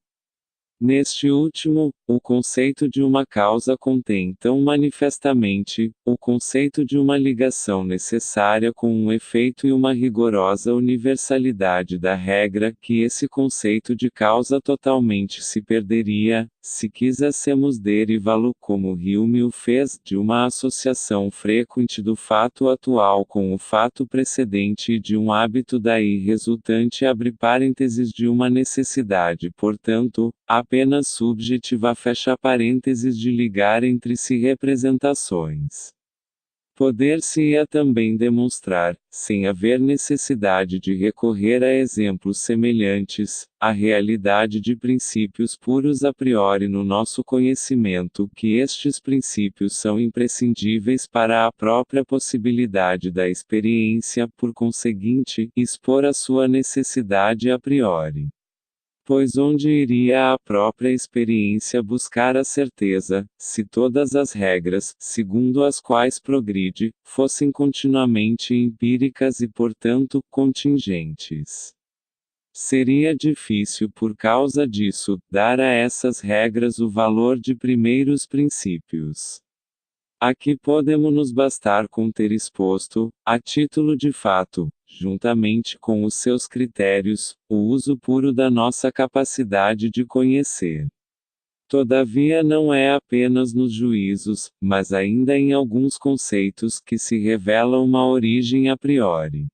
Neste último, o conceito de uma causa contém tão manifestamente o conceito de uma ligação necessária com um efeito e uma rigorosa universalidade da regra que esse conceito de causa totalmente se perderia, se quiséssemos derivá-lo, como Hume o fez, de uma associação frequente do fato atual com o fato precedente e de um hábito daí resultante abre parênteses de uma necessidade, portanto, apenas subjetiva fecha parênteses de ligar entre si representações. Poder-se-ia também demonstrar, sem haver necessidade de recorrer a exemplos semelhantes, a realidade de princípios puros a priori no nosso conhecimento, que estes princípios são imprescindíveis para a própria possibilidade da experiência, por conseguinte, expor a sua necessidade a priori. Pois onde iria a própria experiência buscar a certeza, se todas as regras, segundo as quais progride, fossem continuamente empíricas e portanto, contingentes? Seria difícil por causa disso, dar a essas regras o valor de primeiros princípios. Aqui podemos nos bastar com ter exposto, a título de fato, juntamente com os seus critérios, o uso puro da nossa capacidade de conhecer. Todavia não é apenas nos juízos, mas ainda em alguns conceitos que se revela uma origem a priori.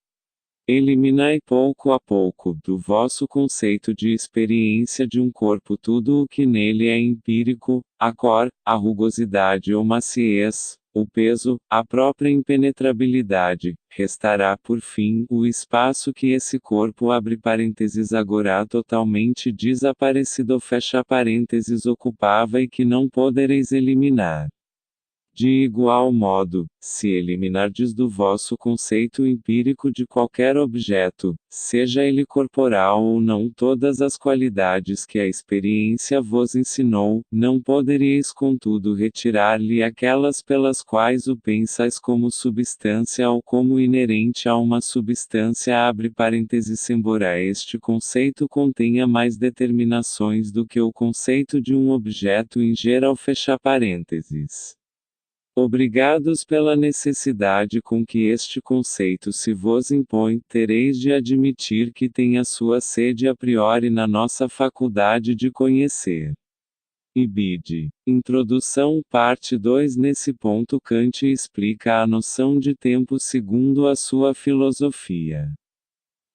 Eliminai pouco a pouco do vosso conceito de experiência de um corpo tudo o que nele é empírico, a cor, a rugosidade ou maciez, o peso, a própria impenetrabilidade, restará por fim o espaço que esse corpo abre parênteses agora totalmente desaparecido fecha parênteses ocupava e que não podereis eliminar. De igual modo, se eliminardes do vosso conceito empírico de qualquer objeto, seja ele corporal ou não todas as qualidades que a experiência vos ensinou, não poderíeis contudo retirar-lhe aquelas pelas quais o pensais como substância ou como inerente a uma substância abre parênteses embora este conceito contenha mais determinações do que o conceito de um objeto em geral fecha parênteses. Obrigados pela necessidade com que este conceito se vos impõe, tereis de admitir que tem a sua sede a priori na nossa faculdade de conhecer. Ibid. Introdução Parte 2 Nesse ponto Kant explica a noção de tempo segundo a sua filosofia.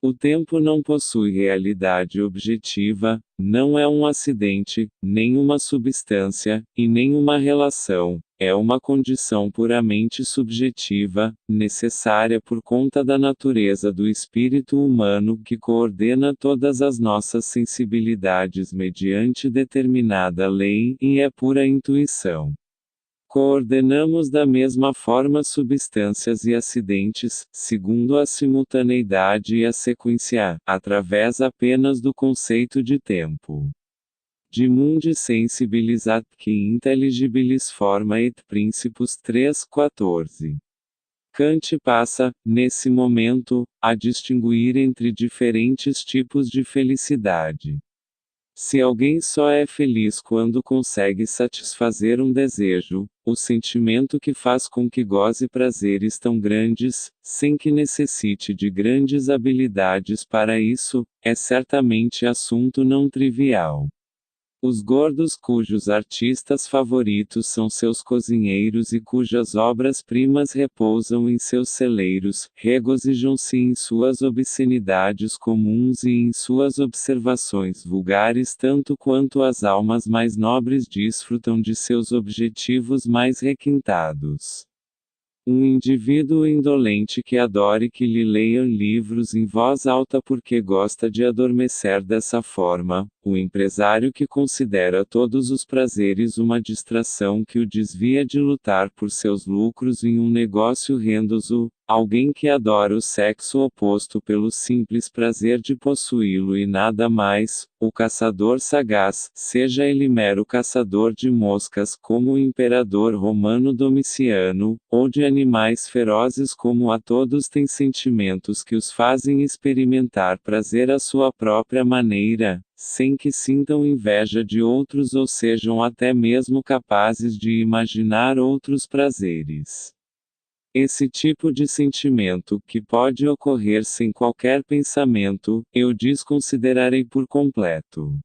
O tempo não possui realidade objetiva, não é um acidente, nem uma substância, e nem uma relação, é uma condição puramente subjetiva, necessária por conta da natureza do espírito humano que coordena todas as nossas sensibilidades mediante determinada lei, e é pura intuição. Coordenamos da mesma forma substâncias e acidentes, segundo a simultaneidade e a sequência, através apenas do conceito de tempo. De mundi sensibilis atque intelligibilis forma et principus 3:14. Kant passa, nesse momento, a distinguir entre diferentes tipos de felicidade. Se alguém só é feliz quando consegue satisfazer um desejo, o sentimento que faz com que goze prazeres tão grandes, sem que necessite de grandes habilidades para isso, é certamente assunto não trivial. Os gordos cujos artistas favoritos são seus cozinheiros e cujas obras-primas repousam em seus celeiros, regozijam-se em suas obscenidades comuns e em suas observações vulgares tanto quanto as almas mais nobres desfrutam de seus objetivos mais requintados. Um indivíduo indolente que adore que lhe leiam livros em voz alta porque gosta de adormecer dessa forma, o empresário que considera todos os prazeres uma distração que o desvia de lutar por seus lucros em um negócio rendoso, alguém que adora o sexo oposto pelo simples prazer de possuí-lo e nada mais, o caçador sagaz, seja ele mero caçador de moscas como o imperador romano Domiciano, ou de animais ferozes como a todos têm sentimentos que os fazem experimentar prazer à sua própria maneira, sem que sintam inveja de outros ou sejam até mesmo capazes de imaginar outros prazeres. Esse tipo de sentimento, que pode ocorrer sem qualquer pensamento, eu desconsiderarei por completo.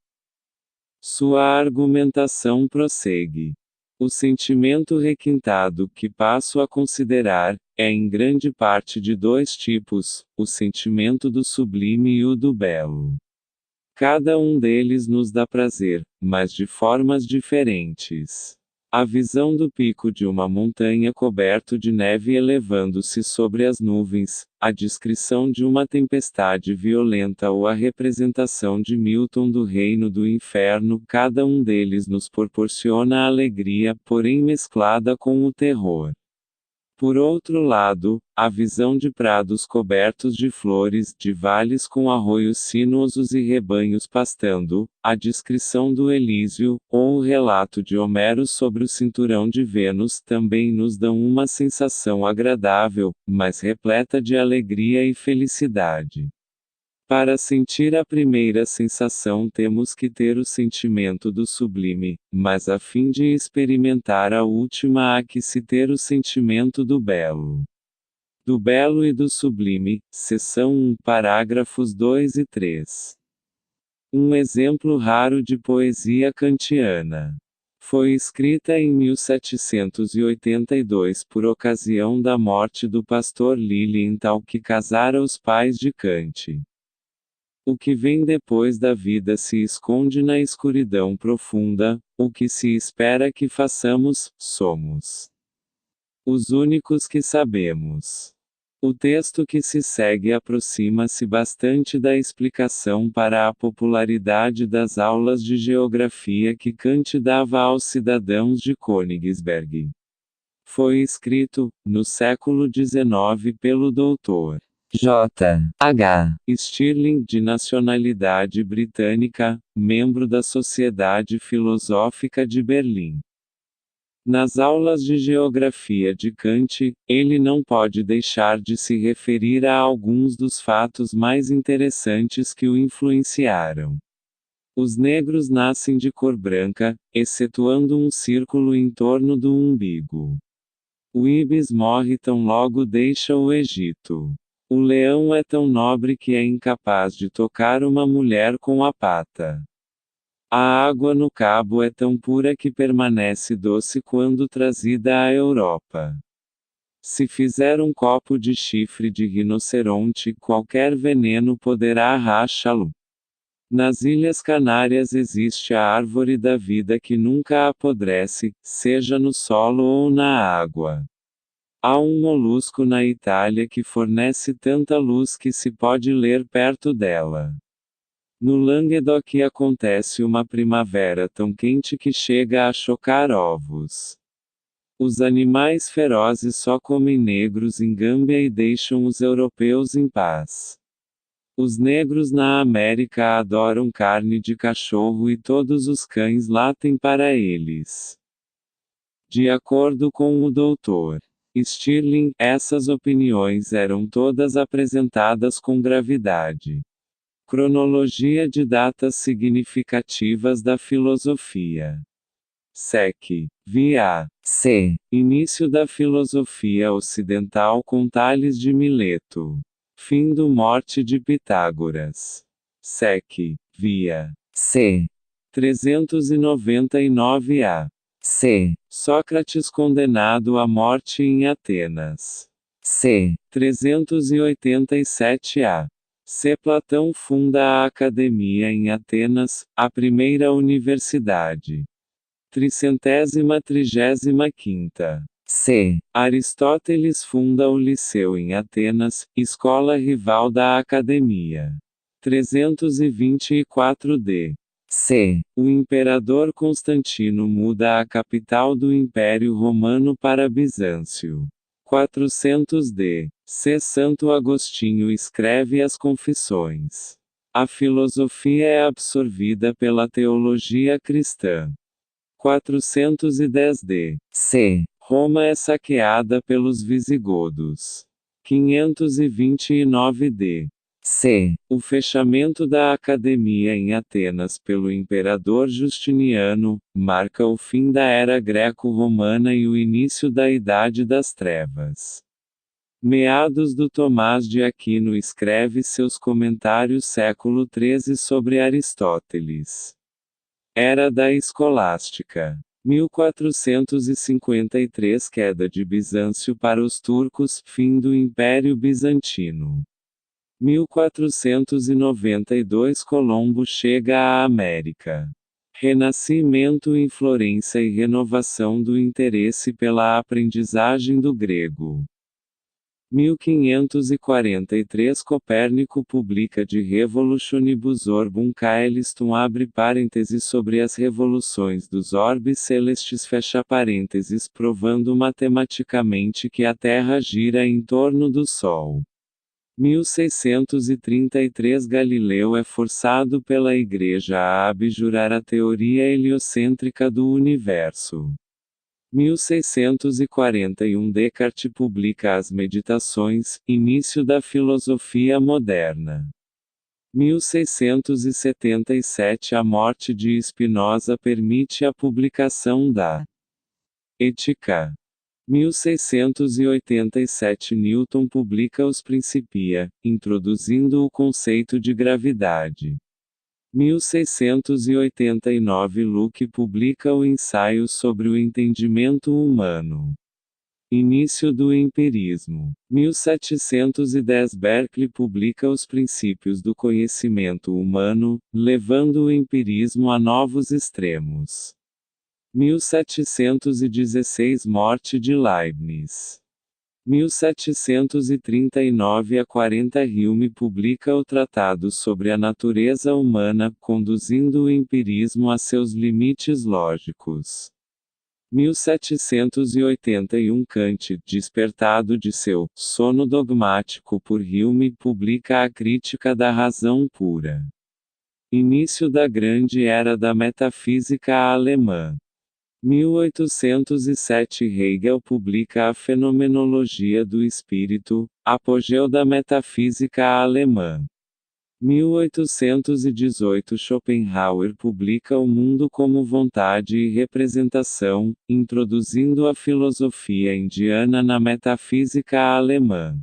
Sua argumentação prossegue. O sentimento requintado que passo a considerar, é em grande parte de dois tipos, o sentimento do sublime e o do belo. Cada um deles nos dá prazer, mas de formas diferentes. A visão do pico de uma montanha coberto de neve elevando-se sobre as nuvens, a descrição de uma tempestade violenta ou a representação de Milton do reino do inferno, cada um deles nos proporciona a alegria, porém mesclada com o terror. Por outro lado, a visão de prados cobertos de flores, de vales com arroios sinuosos e rebanhos pastando, a descrição do Elísio, ou o relato de Homero sobre o cinturão de Vênus também nos dão uma sensação agradável, mas repleta de alegria e felicidade. Para sentir a primeira sensação temos que ter o sentimento do sublime, mas a fim de experimentar a última há que se ter o sentimento do belo. Do belo e do sublime, seção 1, parágrafos 2 e 3. Um exemplo raro de poesia kantiana. Foi escrita em 1782 por ocasião da morte do pastor Lilienthal que casara os pais de Kant. O que vem depois da vida se esconde na escuridão profunda, o que se espera que façamos, somos os únicos que sabemos. O texto que se segue aproxima-se bastante da explicação para a popularidade das aulas de geografia que Kant dava aos cidadãos de Königsberg. Foi escrito, no século XIX pelo Dr. J. H. Stirling, de nacionalidade britânica, membro da Sociedade Filosófica de Berlim. Nas aulas de geografia de Kant, ele não pode deixar de se referir a alguns dos fatos mais interessantes que o influenciaram. Os negros nascem de cor branca, excetuando um círculo em torno do umbigo. O íbis morre tão logo deixa o Egito. O leão é tão nobre que é incapaz de tocar uma mulher com a pata. A água no Cabo é tão pura que permanece doce quando trazida à Europa. Se fizer um copo de chifre de rinoceronte, qualquer veneno poderá rachá-lo. Nas Ilhas Canárias existe a árvore da vida que nunca apodrece, seja no solo ou na água. Há um molusco na Itália que fornece tanta luz que se pode ler perto dela. No Languedoc acontece uma primavera tão quente que chega a chocar ovos. Os animais ferozes só comem negros em Gâmbia e deixam os europeus em paz. Os negros na América adoram carne de cachorro e todos os cães latem para eles. De acordo com o Dr. Stirling, essas opiniões eram todas apresentadas com gravidade. Cronologia de datas significativas da filosofia. Sec. Via. C. Início da filosofia ocidental com Tales de Mileto. Fim do Morte de Pitágoras. Sec. Via. C. 399 a. C. Sócrates condenado à morte em Atenas. C. 387 a. C. Platão funda a Academia em Atenas, a primeira universidade. 335ª. C. Aristóteles funda o Liceu em Atenas, escola rival da Academia. 324 d. C. O imperador Constantino muda a capital do Império Romano para Bizâncio. 400 d. C. Santo Agostinho escreve as Confissões. A filosofia é absorvida pela teologia cristã. 410 d. C. Roma é saqueada pelos visigodos. 529 d. C. O fechamento da Academia em Atenas pelo imperador Justiniano marca o fim da era greco-romana e o início da Idade das Trevas. Meados do Tomás de Aquino escreve seus comentários século XIII sobre Aristóteles. Era da Escolástica. 1453 Queda de Bizâncio para os turcos, fim do Império Bizantino. 1492 Colombo chega à América. Renascimento em Florença e renovação do interesse pela aprendizagem do grego. 1543 Copérnico publica De Revolutionibus Orbum Caelestum abre parênteses sobre as revoluções dos orbes celestes fecha parênteses provando matematicamente que a Terra gira em torno do Sol. 1633 Galileu é forçado pela Igreja a abjurar a teoria heliocêntrica do universo. 1641 Descartes publica As Meditações, início da filosofia moderna. 1677 A morte de Spinoza permite a publicação da Ética. 1687 Newton publica Os Principia, introduzindo o conceito de gravidade. 1689 Locke publica o Ensaio sobre o Entendimento Humano. Início do empirismo. 1710 Berkeley publica Os Princípios do Conhecimento Humano, levando o empirismo a novos extremos. 1716 Morte de Leibniz. 1739 a 40 Hume publica o Tratado sobre a Natureza Humana, conduzindo o empirismo a seus limites lógicos. 1781 Kant, despertado de seu sono dogmático por Hume, publica A Crítica da Razão Pura. Início da Grande Era da Metafísica Alemã. 1807 Hegel publica A Fenomenologia do Espírito, apogeu da metafísica alemã. 1818 Schopenhauer publica O Mundo como Vontade e Representação, introduzindo a filosofia indiana na metafísica alemã.